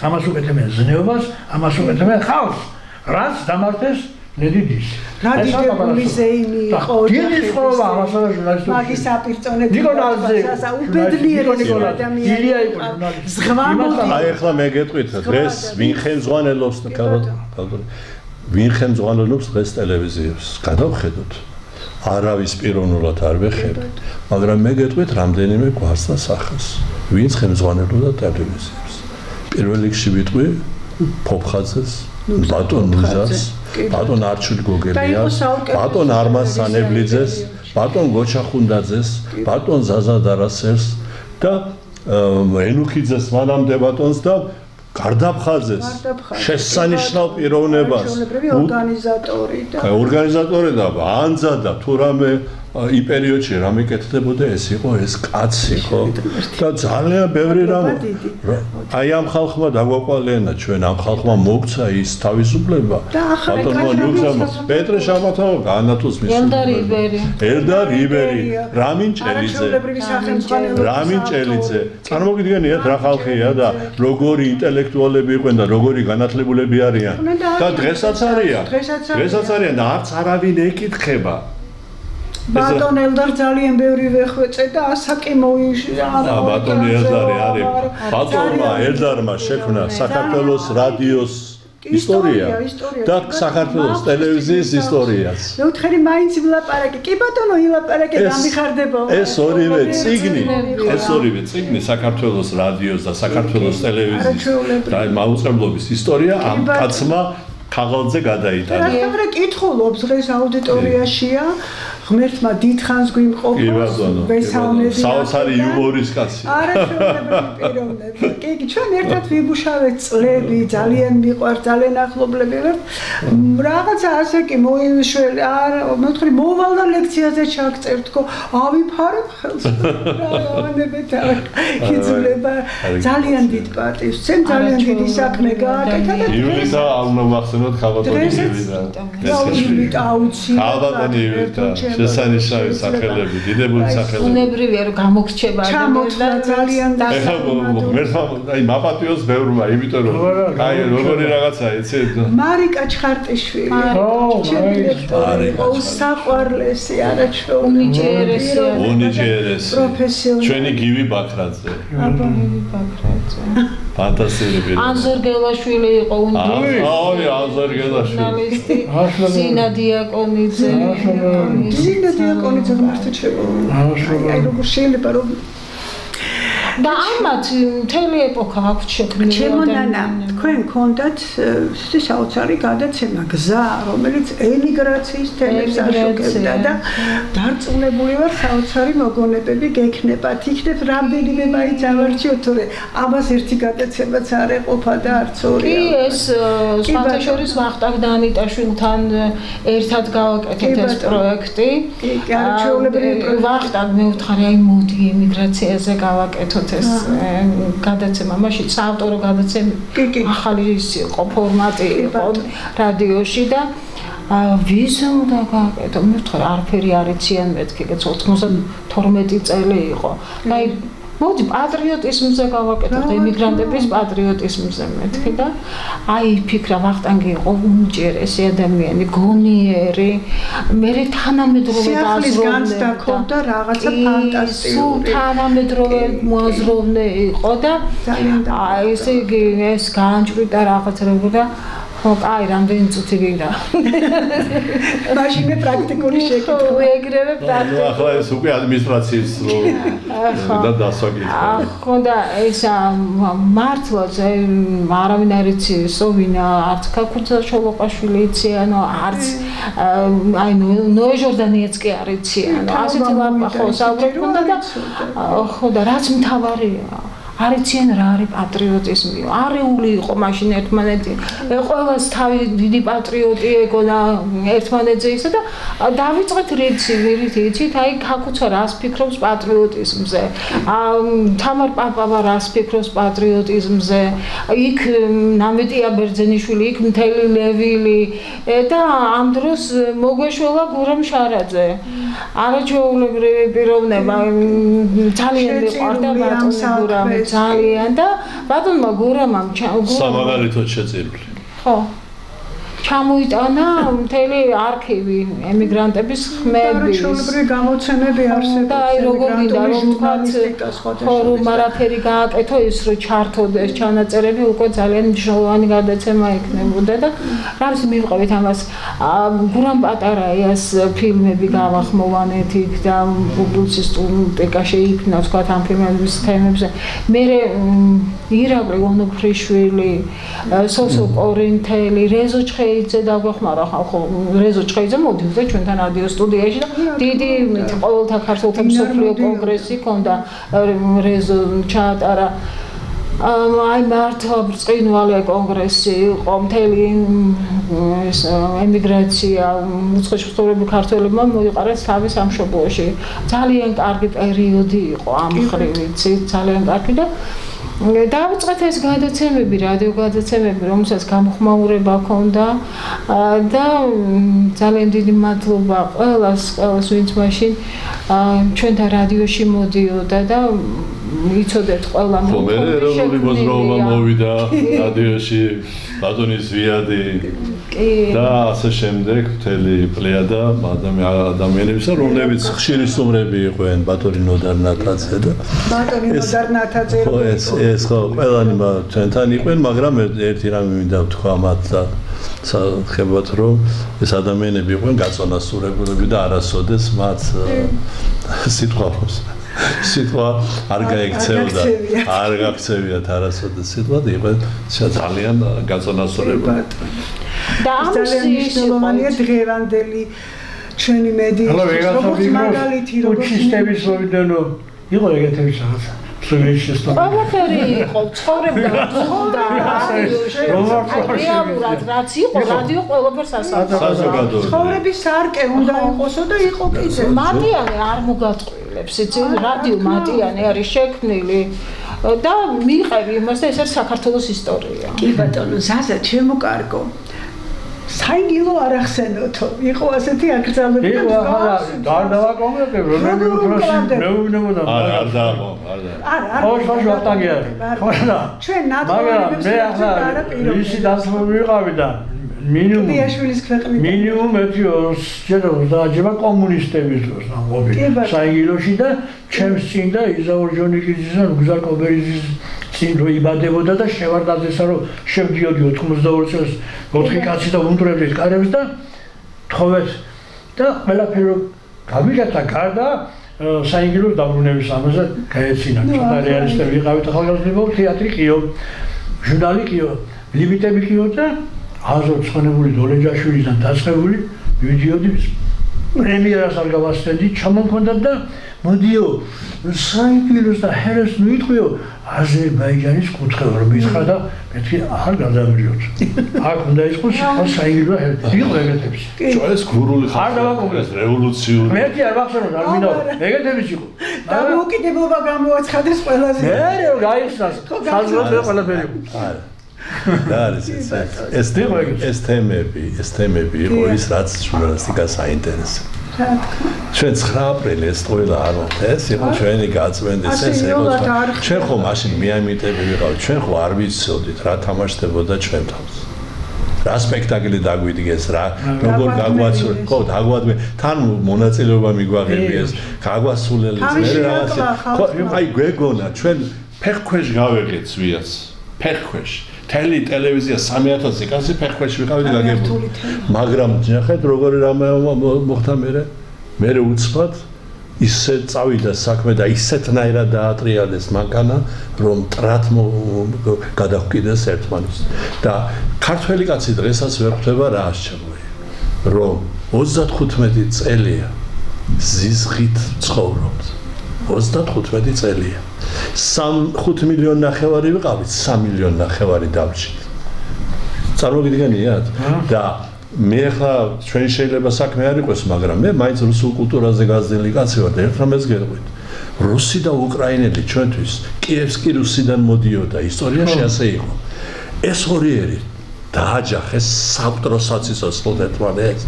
ამას უკეთებენ ზნეობას ამას უკეთებენ ხალხს რაც დამართეს ლედი დის რადიდებული ზეიმი იყო დიდი ცხოვრება ამასალა ჟურნალისტური მაგის აპირწონები ნიკოლაძე უბედლიერი ადამიანი ზღვამოდი აი ახლა მე გეტყვით დღეს ვინ ხელმძღვანელობს ვინ ხელმძღვანელობს დღეს ტელევიზიებს გადავხედოთ არავის პიროვნულად არ ვეხებთ მაგრამ მე გეტყვით რამდენიმე გვარს და სახეს ვინც ხელმძღვანელობდა ტელევიზიებს პირველ რიგში ვიტყვი ფოფხაძეს ბატონ მუზას ბატონ არჩილ გოგელიას ბატონ არმაზ სანებლიძეს ბატონ გოჩა ხუნდაძეს ბატონ ზაზა დარასერს და ენუქიძეს მანამდე ბატონს და გარდაფხაზეს შესანიშნავ პიროვნებას ორგანიზატორი და ანძა და თუ რამე იმ პერიოდში რა მეკეთდებოდა ეს იყო ეს კაცი ხო და ძალიან ბევრი რამ აი ამ ხალხმა დაგვაყვალენა ჩვენ ამ ხალხმა მოგცა ის თავისუფლება ბატონმა ნუგზამ პეტრე შამათაო განათოს მის ელდა რიბერი რამინ ჭელიძე წარმოგიდგენიათ რა ხალხია და როგორი ინტელექტუალები იყვნენ და როგორი განათლებულები არიან და დღესაც არიან და არც არავინ ეკითხება ბატონ ელდარ ძალიან ბევრი ვეხვეწე და ასაკი მოიშა ბატონ ელდარი არის ბატონმა ელდარმა შექმნა საქართველოს რადიოს ისტორია და საქართველოს ტელევიზიის ისტორიაც მე ვთხარი მაინც ვილაპარაკე კი ბატონო ილაპარაკე გამიხარდებო ეს ორივე წიგნი საქართველოს რადიოს და საქართველოს ტელევიზიის და მაუწყებლობის ისტორია ამ კაცმა ქაღალდზე გადაიტანა რა კითხულობს დღეს აუდიტორიაშია ღმერთმა დიდხანს გვიმყოფოს ვესალმები საოცარი იუმორის კაცი არა ჩვენებრივი პიროვნები კი ჩვენ ერთად ვიბუშავეთ წლები ძალიან მიყვარს ძალიან ახლობლები ვართ რაღაცა ასე კი მოიშველი არა მე ვთქვი მოვალ და ლექციაზე ჩაგწერთ თქო ავიფარებ ხელს რაღაცნაირად იცვლება ძალიან დიდ პარტიას ცენ ძალიან დიდი საქმე გააკეთა და ივლისა არ უნდა მახსენოთ ხალხოთი ივლისა ხალხოთი ივლისა შესანიშნავი სახელები, დიდებული სახელები. უნებრივია რომ გამოგრჩება და ძალიან ღმერთმა აი მაპატიოს ბევრმა, იმიტომ რომ აი როგორი რაღაცა იცი მარიკა ჩხარტიშვილი. საყვარლესი არაჩვეულებრივი უნიჭიერესი პროფესიონალი ჩვენი გივი ბაქრაძე. ფანტასტიკური. ანზორ გელაშვილი იყო უნიჭიერესი. აი ანზორ გელაშვილი. ზინა დიაკონიძე. ზინა დიაკონიძე მართლა აი როგორ შეიძლება რომ და ამათ მთელი ეპოქა აქვს შექმნილი. ჩემო ნანა, თქვენ გქონდათ საოცარი გადაცემა გზა, რომელიც ემიგრაციის თემებს აშუქებდა და დარწმუნებული ვარ საოცარი მოგონებები გექნებათ. იქნებ რამდენიმე მაინც ავარჩიოთ, თორე ამას ერთი გადაცემაც არ ეყოფა და არც ორი. კი, ეს სხვათა შორის ვახტანგ დანიტაშვილთან ერთად გავაკეთეთ ეს პროექტი. კი, არჩეულებრივი პროექტი. ვახტანგ მე ვთხარი, აი მოდი ემიგრაციაზე გავაკეთოთ ეს გადაცემა, მაშინ საავტორო გადაცემა ახალი ის იყო ფორმატი იყო რადიოში და ვიზა უნდა გააკეთო. მე ვთქვი არაფერი არ იციან მეთქი, 92 წელი იყო. აი მოდი პატრიოტიზმზე გავაკეთოთ, ემიგრანტების პატრიოტიზმზე მეთქი და აი ფიქრა ვახტანგი იყო უნიჭიერესი ადამიანი, გონიერი, მე თანამედროვე აზროვნე და რაღაცა ფანტასტიკური. თანამედროვე მოაზროვნე იყო და აი ესე იგი ეს განჭვრიტა რაღაცა როგორ და ხო, კაი, რამდენი წუთი გინდა. მაშინ მე პრაქტიკული შეკითხვა. ეგრევე პრაქტიკული. ნუ ახლა ეს უკვე ადმინისტრაციის და დასვაგიწყდა. ხო და ეს მართლაც არავინ არ იცის, ვინა არც ქაქუცა შოლოყაშვილი იციან, არც აი ნოე ჟორდანიეც კი არ იციან. ასეთი ლაპა ხო საუბრობ და ხო და რაც მთავარია არ იციან რა არის პატრიოტიზმი. არეული იყო მაშინ ერთმანეთი. ყველას თავი დიდი პატრიოტი ეგონა ერთმანეთზე ისა და დავიწყეთ რიცით, აი ქაკუცა რას ფიქრობს პატრიოტიზმზე. თამარ პაპავა რას ფიქრობს პატრიოტიზმზე. იქ ნამეტია ბერძენიშვილი, იქ მთელი ლევილი და ამ დროს მოგვეშველა გურამ შარაძე. არაჩვეულებრივი პიროვნება ძალიან მიყვარდა ბატონი გურამი ძალიან და ბატონმა გურამამ სამაგალითოდ შეწირული. ხო. ჩამოიტანა მთელი არქივი ემიგრანტების ხმების. არაჩვეულებრივი გამოცემები არსებობს. და აი როგორ გინდა რომ ვთქვათ, ხო რომ არაფერი გააკეთო ის რომ ჩართოდეს ჩანაწერები უკვე ძალიან მნიშვნელოვანი გადაცემა იქნებოდა და რამის მივყავით ამას გურამ პატარაიას ფილმები გავახმოვანეთ იქ და პუბლიცისტიკა შეიქმნა ვთქვათ ამ ფილმების თემებზე. მე ირაკლი ონოფრიშვილი, სოსო კორინთელი, რეზო ჩხეიძე დაგვეხმარა ხო რეზო ჩხეიძე მოდიოდა ჩვენთან რადიო სტუდიაში და დიდი ყოველთა ქართულთა მსოფლიო კონგრესი ჰქონდა რეზო ჩაატარა აი მართლა ბრწყინვალე კონგრესი იყო მთელი ემიგრაცია უცხოეთში ქართველებმა მოიყარეს თავის სამშობლოში ძალიან კარგი პერიოდი იყო ამ მხრივ იცით ძალიან კარგი და დავიწყეთ ეს გადაცემები, რადიო გადაცემები, რომელსაც გამოხმაურება ჰქონდა და ძალიან დიდი მადლობა ყველას, ვინც მაშინ ჩვენთან რადიოში მოდიოდა და იცოდეთ ყველა მე ეროვნული მოძრაობა მოვიდა რადიოში, ბატონი ზვიადი და ასე შემდეგ მთელი პლეიადა ადამიანებისა, რომლებიც ხშირი სტუმრები იყვნენ ბატონი ნოდარ ნათაძე და ბატონი ნოდარ ნათაძე ეს ხო ყველანი ჩვენთან იყვნენ, მაგრამ ერთი რამე მინდა ვთქვა მათ და ხებათ რომ ეს ადამიანები იყვნენ გაწონასწორებულები და არასოდეს მათ სიტყვა არ გაიქცეოდა, არ გაქცევიათ არასოდეს სიტყვა და იყვნენ ძალიან გაწონასწორებული. და ამ მნიშვნელოვანია დღევანდელი ჩვენი მედია, როგორც მაგალითი, როგორც ჩისტების მოვიდანო, იყო ეგეთები რაღაცა. ყველაფერი იყო, ცხოვრებდა, თხოვდა, რეალურად რაც იყო, რადიო ყველაფერს საზოგადოება. ცხოვრების სარკე უნდა იყოსო და იყო კიდე. მატიანე არ მოგაწყვილებს, იცით, რადიო მატიანე არის შექმნილი და მიიღები იმას და ეს არის საქართველოს ისტორია. კი ბატონო, ზაზა, ჩემო კარგო. საინგილო არ ახსენოთო, იყო ასეთი აკრძალები და გარდავა კონკრეტები, რომელი უფროსი მეუბნებოდა. არ დააღო. ჩვენ ნატურალებს მე ახლა ისი დასწრებული ვიყავი და მინიმუმ 1 ჯერა კომუნისტების დროს ნამყოფი საინგილოში და ჩემს წინ და იზაურ ჯონიკიძისა გუზარ კობერიძის წინ რო იბადებოდა და შევარდაძესა რომ შევდიოდი 82 წელს 4 კაცი და უნტრების კარებს და თხოვეთ და ყველაფერი გავიგათა გარდა საინგილოს დაბრუნების ამაზე გაეცინა ცოტა რეალისტები ვიყავით ახალგაზრდებო თეატრი ყიო ჟურნალი ყიო ლიმიტები ყიო და აზრ ცხონებული დოლეჯაშვილიდან დაწყებული ვიდეოდი პრემიერას არ გავასწენდი ჩამონქონდა და მოდიო საინგილოს და ჰერეს ნუიტყვიო აზერბაიჯანის კუთხე რომ ისხა და მეთქი არ გადავიჯოთ აქ უნდა იყოს საინგილო იყო ეგეთები ეს გურული ხარ რევოლუციური მეთი არ ვახსენოთ არ მინდა ეგეთები იყო დამოუკიდებლობა გამოაცხადეს ყველაზე მე გაიხსნას საზოგადოება ყველაფერი ეს თემები იყო ის რაც ჟურნალისტიკას აინტერესებს. ჩვენ 9 აპრილის ყველა არ ვართ ეს იყო ჩვენი გაწმენდის ეს იყო ჩვენ ხო მაშინ მიამიტები ვიყავით ჩვენ ხო არ ვიცოდით რა თამაშდებოდა ჩვენ თავს რა სპექტაკლი დაგვიდგეს რა როგორ გაგვაცურ ხო დაგვადგე თან მონაწილეობა მიგვაღებიეს გაგვასულელეს მე რაღაცა ხო აი გვეგონა ჩვენ ფეხქვეშ გავეგეთ ზვიას ფეხქვეშ თელი ტელევიზია 3000 კაცი ფეხქვეშ ვიყავით გაგებული მაგრამ ნახეთ როგორი რამე მოხდა მე უცბად ისე წავიდა საქმე და ისეთნაირად დაატრიალეს მანქანა რომ ტრათ გადაგვკიდეს ერთმანეთს და ქართველი კაცი დღესაც ვერ ხვდება რა ასჩემოი რომ 35 წელია ზიზღით ცხოვრობთ 35 წელია 5 მილიონი ნახევარი ვიყავით, 3 მილიონი ნახევარი დავჭით. წარმოგიდგენიათ? და მე ხა ჩვენ შეიძლება საქმე არ იყოს, მაგრამ მე მაინც რუსულ კულტურაზე გაზრდილი კაცი ვარ და ერთ რამეს გეტყვით. რუსი და უკრაინელი ჩვენთვის კიევსკი რუსიდან მოდიოდა, ისტორიაში ასე იყო. ეს ორი ერი დააჯახეს საბჭოთა სიცოცხლე ერთმანეთს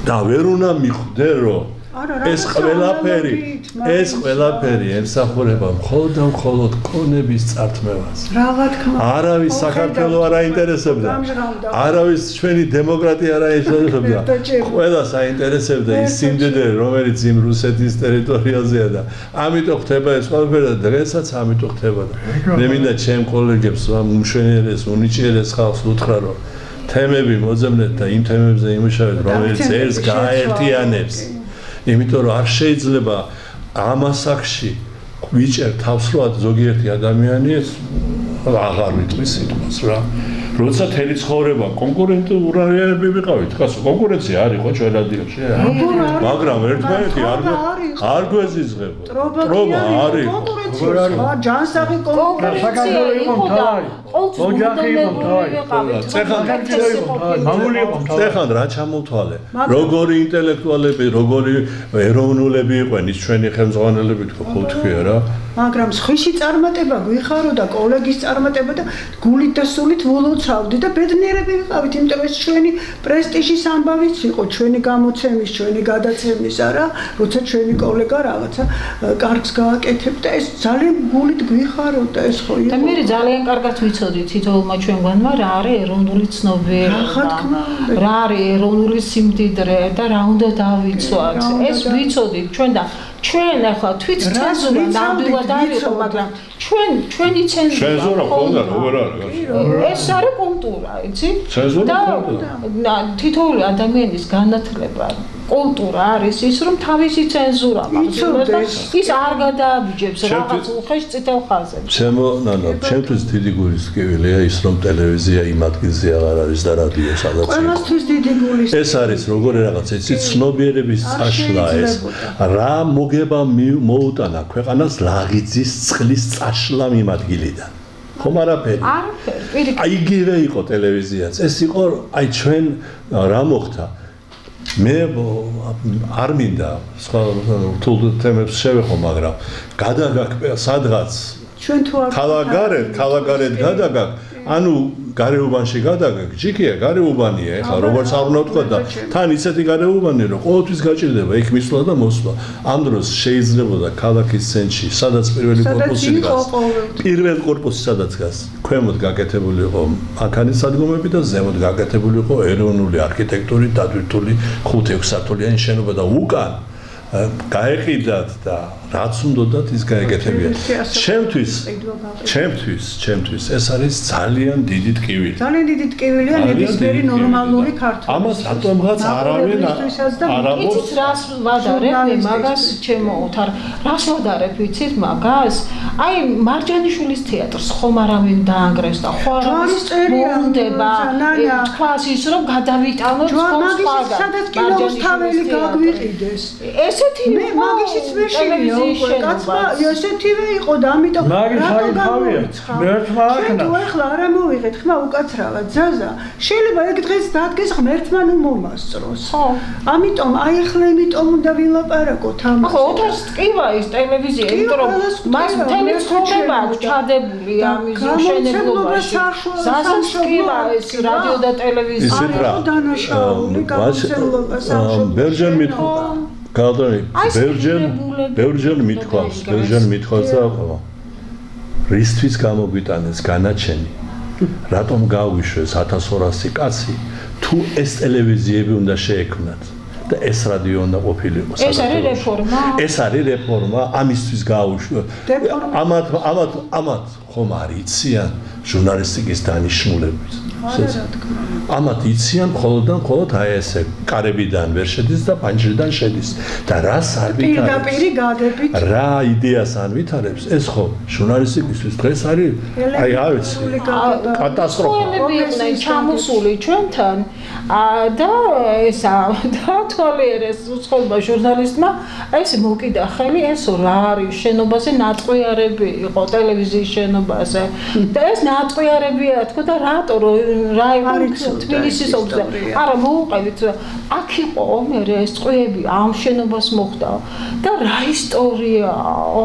და ვერ უნდა მიხვდე რომ ეს ყველაფერი ემსახურება მხოლოდ და მხოლოდ კონების წართმევას. არავის საქართველოს არ აინტერესებდა. არავის ჩვენი დემოკრატია არ აინტერესებდა. ყველას აინტერესებდა ის სიმდიდრე, რომელიც იმ რუსეთის ტერიტორიაზეა და ამიტომ ხდება ეს ყველაფერი და დღესაც ამიტომ ხდებოდა. მე მინდა ჩემ კოლეგებს უმშვენიერეს, უნიჭიერეს ხალხს უთხრა რომ თემები მოძებნეთ და იმ თემებზე იმუშავეთ, რომელიც ერთს გააერთიანებს. იმიტომ რომ არ შეიძლება ამ ასაკში ვიჭერ თავს რომ ზოგიერთი ადამიანი აღარ ვიტყვის სიტყვას რა. როცა თელი ცხოვრება კონკურენტულობები ვიყავით, ხას კონკურენცია არ იყო ჩვენ რადიოში, მაგრამ ერთმანეთი არ გვეზიზღებოდა. ტრობა არის. ჯანსაღი კონკურენცია იყო თავი. ოჯახი იყო თავი. ეხან რა ჩამოვთვალე? როგორი ინტელექტუალები, როგორი ეროვნულები იყვნენ ის ჩვენი ხელმძღვანელები თქო თქვია რა. მაგრამ სხვისი წარმატება გვიხარო და კოლეგის წარმატება და გულით და სულით ვლოცავდი და ბედნიერები ვიყავით, იმიტომ ეს ჩვენი პრესტიჟის ამბავიც იყო, ჩვენი გამოცემის, ჩვენი გადაცემის, არა, როცა ჩვენი კოლეგა რაღაცა კარგს გააკეთებდა, ეს ძალიან გულით გვიხაროდა ეს ხო იყო. და მე ძალიან კარგად ვიცოდი თითოეულმა ჩვენგანმა რა არის ეროვნული ცნობიერება, რა არის ეროვნული სიმდიდრე და რა უნდა დავიცვათ. ეს ვიცოდით ჩვენ და ჩვენ ახლა თვით ცენზურა ნამდვილად არ იყო, მაგრამ ჩვენი ცენზურა ხონდა როგორ არის? ეს არის კულტურა, იცი? ცენზურა და თითოეული ადამიანის განათლება კულტურა არის ის, რომ თავისი ცენზურა მაქვს და ის არ გადააბიჯებს რაღაც უხეშ წითელ ხაზებს. ჩემთვის დიდი გულისკევილია ის, რომ ტელევიზია იმ ადგილზე აღარ არის და რადიო სადაც იყო. ყველასთვის დიდი გულისკევია. ეს არის როგორი რაღაცა, იცი, ცნობიერების წაშლა ეს. რა მოგება მოუტანა ქვეყანას ლაღიძის წყლის წაშლა იმ ადგილიდან. ხომ არაფერი. არაფერი. აი იგივე იყო ტელევიზიაც. ეს იყო აი ჩვენ რა მოხდა? მე არ მინდა სხვა რთულ თემებს შევეხო, მაგრამ გადაგაკ სადღაც ჩვენ თუ არ ქალაქგარეთ გადაგაკ, ანუ გარეუბანში გადაგაკ, ჯიქია გარეუბანია, ეხლა როგორც არ უნდა თქვა და თან ისეთი გარეუბანი რომ ყოველთვის გაჭირდება იქ მისვლა და მოსვლა. ამ დროს შეიძლებოდა ქალაქის ცენტრში, სადაც პირველი კორპუსი დგას. პირველ კორპუსი სადაც დგას, ქვემოთ გაკეთებული იყო მანქანის სადგომები და ზემოთ გაკეთებული იყო ეროვნული არქიტექტურით დატვირთული 5-6 სართულიანი შენობა და უკან გაეყიდათ და რაც უნდათ ის გაეკეთებიათ. ჩემთვის ეს არის ძალიან დიდი ტკივილი. ძალიან დიდი ტკივილია ნებისმიერი ნორმალური ქართველი. ამას რატომღაც არავინ იცით რას ვადარებ მე მაგას ჩემო ოთარ, რას ვადარებ ვიცით მაგას? აი მარჯანიშვილის თეატრს ხომ არავინ დაანგრევს და ხო არავის მონდება თქვას ის რომ გადავიტანოთ სხვაგან. სადაც კინოს თაველი გაგვიყიდეს. ესეთი მაგისიც ვერ შევიდა. კაცმა ესეთივე იყო და ამიტომ რატო გამოიცხა? მერთმა ახლა ახლა არ ამოვიღეთ ხმა უკაცრავად ზაზა. შეიძლება ეგ დღეს დადგეს ღმერთმა ნუ მომასწროს. ხო. ამიტომ აი ახლა იმიტომ უნდა ვილაპარაკოთ ამ. ხო, ოთარს ტკივა ის ტელევიზია, იმიტომ რომ მას მთელი ცხოვრება აქვს ჩადებული ამის მშენებლობაში. ზაზას ტკივა ეს რადიო და ტელევიზია. არა დანაშაული გამოცემლობა სამშობლოში. ბერჯენ მithქვა ბევრჯერ მithქვას და რისთვის გამოგვიტანეს განაჩენი, რატომ გავიშვეს 1200 კაცი, თუ ეს ტელევიზიები უნდა შეექმნათ და ეს რადიო უნდა ყოფილიყო. ეს არის რეფორმა? ეს არის რეფორმა, ამისთვის გაუშვეს. ამათ ხომ არ იციან ჟურნალისტიკის დანიშნულებით. ამათ იციან მხოლოდ აი ესე კარებიდან ვერ შედის და პანჯრიდან შედის და რას არ ვითარებს რა იდეას არ ვითარებს ეს ხო ჟურნალისტიკისთვის დღეს არის აი ავიცი კატასტროფა ჩვენები იყვნენ ჩამოსული ჩვენთან და ესა და თუ გაათვალიერეს უცხოელმა ჟურნალისტმა, ეს მოკიდა ხელი, ეს რა არის შენობაზე ნატყვიარები იყო ტელევიზიის შენობაზე. და ეს ნატყვიარებია თქო და რატო რა იყო თბილისის ოლქზე. არა მოუყევით, აქ იყო მე ეს წვიები ამ შენობას მოხდა და რა ისტორიაა.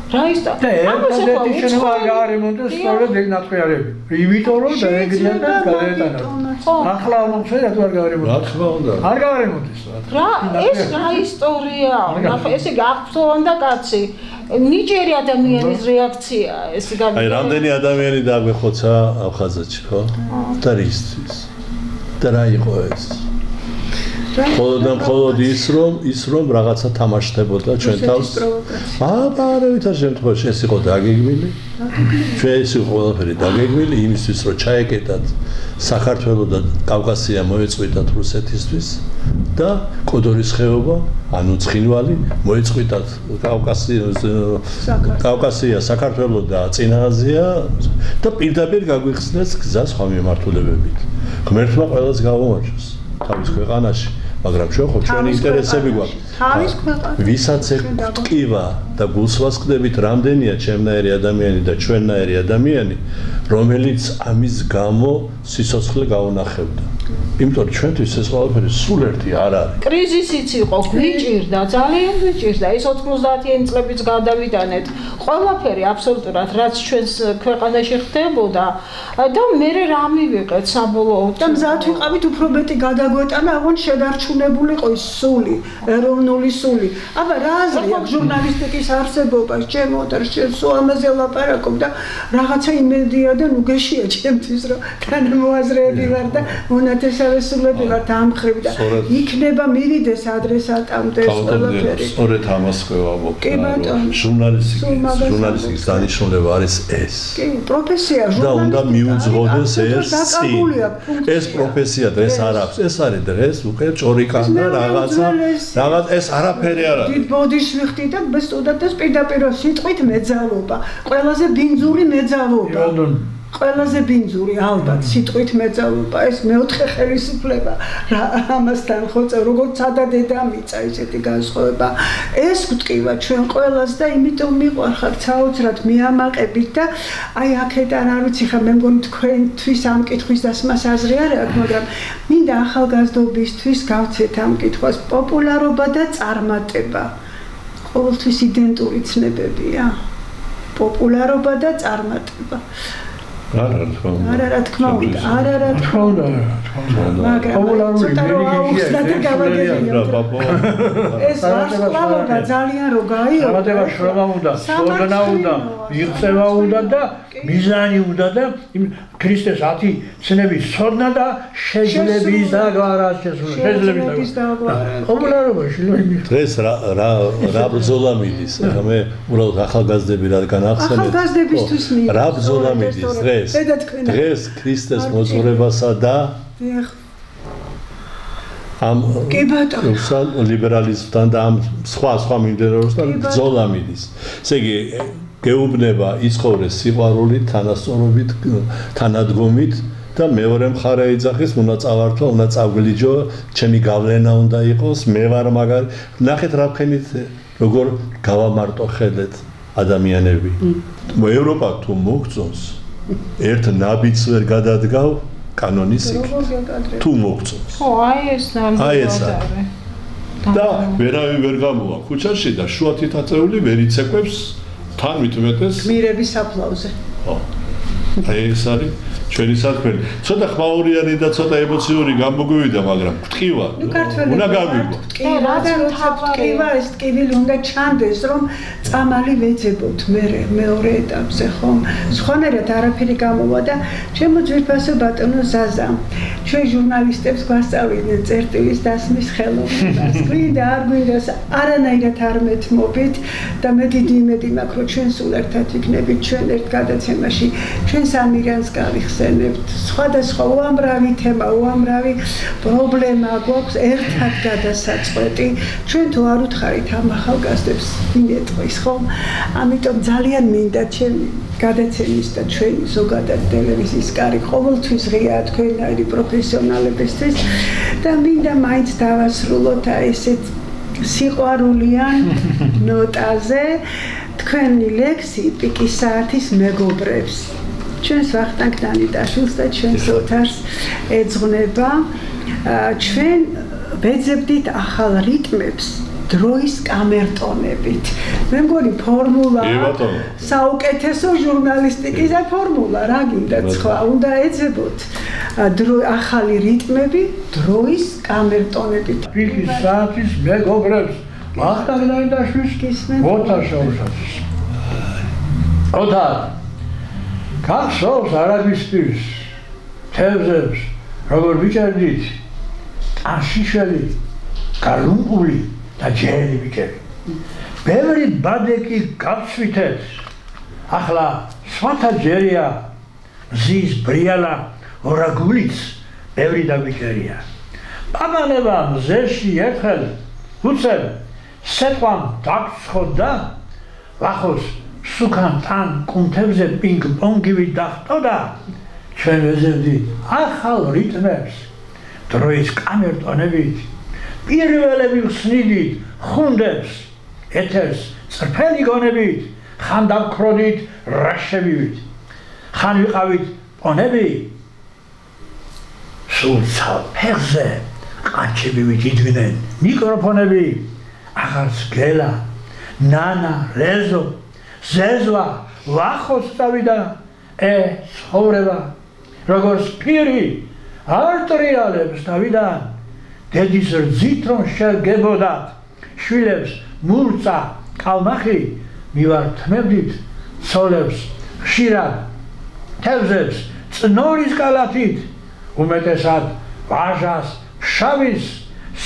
რა ისტორია? ამას შენობა გაარემონტეს სწორედ ეგ ნატყვიარები. იმიტომ რომ დაეგრიან და გადაეტანა. ახლა მომხდარა თუ არ გაარემონტეს? რა თქმა უნდა. არ გაარემონტეს. რა ეს რა ისტორიაა? ნახე ესე გახსოვანდა კაცი. ნიჭიერი ადამიანის რეაქცია ეს აი რამდენი ადამიანი დაგვეხოცა აფხაზეთში ხო? და რისთვის? და რა იყო ეს? მხოლოდ ის რომ რაღაცა თამაშდებოდა ჩვენ თავს. არავითარ შემთხვევაში ეს იყო დაგეგმილი. ჩვენ ეს იყო ყველაფერი დაგეგმილი იმისთვის რომ ჩაეკეტათ საქართველო და კავკასია მოეწყვიტათ რუსეთისთვის და კოდორის ხეობა, ანუ ცხინვალი მოეწყვიტათ კავკასია, საქართველო და წინა აზია და პირდაპირ გაგვიხსნეს გზა სხვა მიმართულებებით. ღმერთმა ყველას გავუმარჯოს თავის ქვეყანაში. მაგრამ ჩვენ ხო ჩვენი ინტერესები გვაქვს. თავის ქვეყანაში. ვისაც ეკტყივა და გულს ვასყდებით რამდენია ჩემნაირი ადამიანი და ჩვენნაირი ადამიანი, რომელიც ამის გამო სიცოცხლე გაუნახებდა. იმიტომ რომ ჩვენთვის ეს ყველაფერი სულ ერთი არ არის. კრიზისიც იყო, გვიჭირდა, ძალიან გვიჭირდა. ის 90-იანი წლებიც გადავიტანეთ. ყველაფერი აბსოლუტურად რაც ჩვენს ქვეყანაში ხდებოდა და მე რა მივიღეთ საბოლოოდ და მზად ვიყავით უფრო მეტი გადაგვეტანა, აღონ შედარჩუნებულიყო ის სული, ეროვნული სული. აბა რა აზრი აქვს ჟურნალისტიკის არსებობას, ჩემო და სულ ამაზე ლაპარაკობ და რაღაცა იმედია და ნუ გეშია ჩემთვის რომ თანამოაზრეები ვარ და მონათესავესულები ვარ ამხრივ და იქნება მივიდეს ადრესატამდე ეს ყველაფერი. სწორედ ამას ხვევავ. კი ბატონო. ჟურნალისტიკის დანიშნულება არის ეს. კი, პროფესია ჟურნალისტიკა. და უნდა მიუძღოდეს ეს წინ. ეს პროფესია დღეს არ აქვს. ეს არის დღეს უკვე ჭორიკან და რაღაცა ეს არაფერი არ არის. დიდ ბოდიშს ვიხდი და სტუდენტებს პირდაპირ სიტყვით მეძალობა. ყველაზე ბინძური მეძალობა. ყველაზე ბინძური ალბათ სიტყვით მეძალობა ეს მეოთხე ხელისუფლება რა ამასთან ხოწე როგორც სადა დედამიწა ისეთი განსხვავება ეს გვტყივა ჩვენ ყველას და იმიტომ მიყვარხარ საოცრად მიამაყებით და აი აქედან არ ვიცი ხა მე მგონი თქვენთვის ამ კითხვის დასმას აზრი არ აქვს მაგრამ მინდა ახალგაზრდობისთვის გავცეთ ამ კითხვას პოპულარობა და წარმატება ყოველთვის იდენტური ცნებებია პოპულარობა და წარმატება არა თქმა უნდა მაგრამ ცოტა რომ აუხსნა და გავაგებინო ეს ვარსკვლავობა ძალიან რო გაიო ამადება შრომა უნდა სოდნა უნდა მიღწევა უნდა და მიზანი უნდა და ქრისტეს 10 ცნების სოდნა და შეძლების დაგვარა შეძლების დაგვარა პოპულარობა შეიძლება დღეს რა ბრძოლა მიდის ახლა მე უბრალოდ ახალგაზრდები რადგან ახსენეთ ახალგაზრდებისთვის რა ბრძოლა მიდის დღეს ქრისტეს მოძღვრებასა და ამ ლიბერალიზმთან და ამ სხვა მიმდევრებთან ბრძოლა მიდის ესე იგი გეუბნება იცხოვრეს სიყვარულით თანასწორობით თანადგომით და მეორე მხარე ეძახის უნდა წავართვა უნდა წავგლიჯო ჩემი გავლენა უნდა იყოს მე ვარ მაგარი ნახეთ რა ვქენით როგორ გავამარტო ხელეთ ადამიანები ევროპა თუ მოგწონს ერთ ნაბიჯს ვერ გადადგავ კანონის იქ თუ მოგწონს ხო აი ეს ნამდვილად და ვერავინ ვერ გამოვა ქუჩაში და შუა თითაწეული ვერ იცეკვებს თან მithumetes გმირების აფლავზე ხო აი ეს არის ჩვენი საქმე ცოტა ხმაურიანი და ცოტა ემოციური გამოგვივიდა მაგრამ გტყივა უნდა გავიგო ტკივა და როცა ტკივა ეს ტკივილი უნდა ჩანდეს რომ წამალი ვეძებოთ მეორე ეტაპზე ხომ სხვანაირად არაფერი გამოვა და ჩემო ძვირფასო ბატონო ზაზა ჩვენ ჟურნალისტებს გვასწავლიდნენ წერტილის დასმის ხელოვნებას გვინდა არ გვინდა არანაირად არ მეთმობით და მე დიდი იმედი მაქვს რომ ჩვენ სულ ერთად ვიქნებით ჩვენ ერთ გადაცემაში ჩვენ სამირიანს გავიხსენებთ მიხსენებთ. სხვადასხვა უამრავი თემა, უამრავი პრობლემა გვაქვს ერთად გადასაწყვეტი. ჩვენ თუ არ უთხარით ამ ახალგაზრდებს ვინ ეტყვის, ხომ? ამიტომ ძალიან მინდა ჩემი გადაცემის და ჩვენი ზოგადად ტელევიზიის კარი ყოველთვის ღიაა თქვენაირი პროფესიონალებისთვის და მინდა მაინც დავასრულოთ ესეთ სიყვარულიან ნოტაზე თქვენი ლექსი პიკის საათის მეგობრებს. ჩვენს ვახტანგ დანიტაშვილს და ჩვენს ოთარს ეძღვნება. ჩვენ ვეძებდით ახალ რიტმებს დროის კამერტონებით. მე მგონი ფორმულა საუკეთესო ჟურნალისტიკის ფორმულა რა გინდათ სხვა უნდა ეძებოთ ახალი რიტმები დროის კამერტონებით. პიკის საათის მეგობრებს ვახტანგ დანიტაშვილს ოთარ შაუშაძის. ოთარ გახსოვს არაბისპირს თევზებს როგორ ვიჭერდით ტანშიშველი გარლუნყული და ჯერი ბიჭები. ბევრი ბადეკი გავცვითეთ. ახლა სხვათა ჯერია მზის ბრიალა ორაგულიც ბევრი დაგვიჭერია. პაპანება მზეში ერთხელ უცებ სეტყვამ დაგცხოდა ვახოს სუკან თან კუნთებზე პინგ-პონგივი დახტოდა. ჩვენ ვეძებდით ახალ რიტმებს დროის კამერტონებით. პირველები ვხსნიდით ხუნდებს ეთერს წრფელი გონებით ხან დავქროდით რაშებივით ხან ვიყავით პონები სულ ცალფერზე ყანჩები ვიჭიდნენ მიკროფონები აღარც გელა ნანა რეზო ზეზვა ვახოს წავიდა ცხოვრება როგორც პირი არტრიალებს დავიდან დედის რძით რომ შეგებოდათ შვილებს მურწა კალმახი მივართმევდით ცოლებს ხშირად თევზებს წნორის კალათით უმეტესად ვაჟას შავის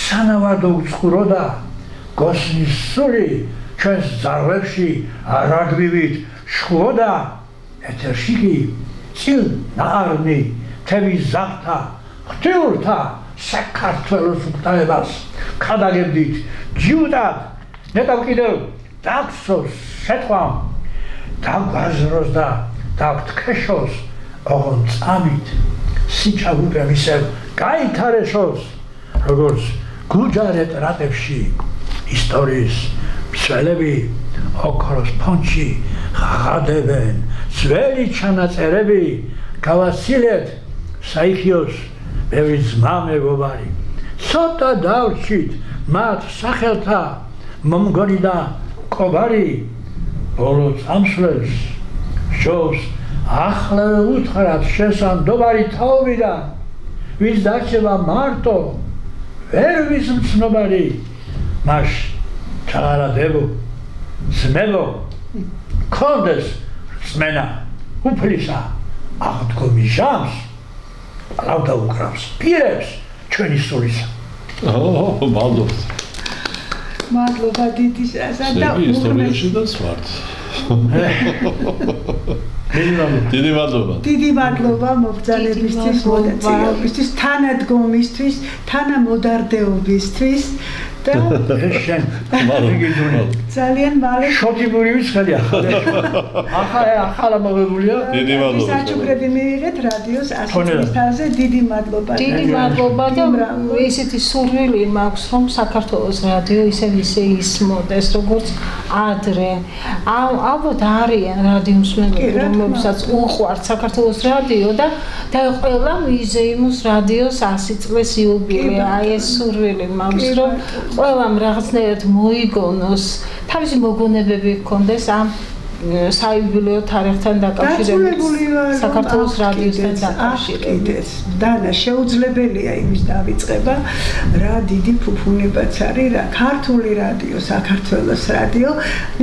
სანავადო უწყუროდა გოსნის სული ჩვენს ძარღვებში არაგვივით შხუოდა ეთერში კი წილ ნაყარნი თების ზამთრა ღვთიურთა საქართველოს უკტავებას ქადაგებდით ჯიუტად ნეტავ კიდევ დაგსოს შეთყვამ დაგვაზროს და დავთქეშოს ოღონ წამით სიჩაბუკე მისევ გაითარეშოს როგორც გუჯარეთ რატებში ისტორიის მსვლელები ოქროს ფონჩი ღაღადებენ ძველი ჩანაწერები გავასილეთ საიქიოს ბევრი ძმა მეგობარი ცოტა დავრჩით მათ სახელთა მომგონი და კობარი ბოლო წამსვლელს შობს ახლა უთხრათ შესანდობარი თაობიდან ვის დარჩება მარტო ვერ ვის მცნობარი მას ჩაღარადებო ძმებო კონდეს ძმენა უფლისა აღდგომი ჟამს რავდა უკრავს პირებს ჩვენი სულისა მადლობა დიდი და ისტორიაში და სვართ დიდი მადლობა მობრძანებისთვის მონაწილეობისთვის თანადგომისთვის თანამოდარდეობისთვის და ძალიან მალე შოტიბური ვიცხელი ახლა მოგებულია დიდი მადლობა საჩუქრები მივიღეთ რადიოს 100 თვეზე დიდი მადლობა და ესეთი სურვილი მაქვს რომ საქართველოს რადიო ისე ისმოდეს როგორც ადრე ალბათ არიან რადიო მსმენელები რომლებსაც უყვართ საქართველოს რადიო და ყველა მიზეიმოს რადიოს 100 წლის იუბილე აი ეს სურვილი მაქვს რომ ყველამ რაღაცნაირად მოიგონოს თავისი მოგონებები ჰქონდეს ამ საიუბილეო თარიღთან დაკავშირებით საქართველოს რადიოსთან დაკავშირებით. დანა შეუძლებელია იმის დავიწყება რა დიდი ფუფუნებაც არის რა ქართული რადიო საქართველოს რადიო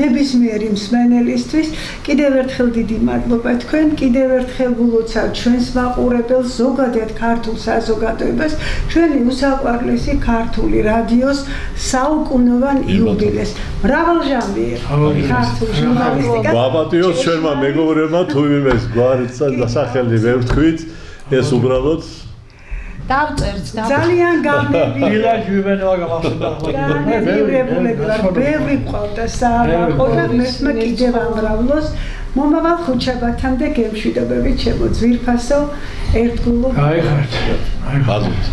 ნებისმიერი მსმენელისთვის კიდევ ერთხელ დიდი მადლობა თქვენ კიდევ ერთხელ ულოცავთ ჩვენს მაყურებელს ზოგადად ქართულ საზოგადოებას ჩვენი უსაყვარლესი ქართული რადიოს საუკუნოვან იუბილეს მრავალჟამიერ ქართულ ჟურნალისტიკას გვაპატიოს ჩვენმა მეგობრებმა თუ იმეს გვარიცა დასახელი ვერ ვთქვით ეს უბრალოდ დავწერთ ძალიან გამები დილაში ვიბენება გამახსენდა ბევრი ყავდა სააყო და მესმა კიდევ ამრავლოს მომავალ ხუთშაბათამდე გემშვიდობებით ჩემო ძვირფასო ერთგულო აი ხართ ბაზუთ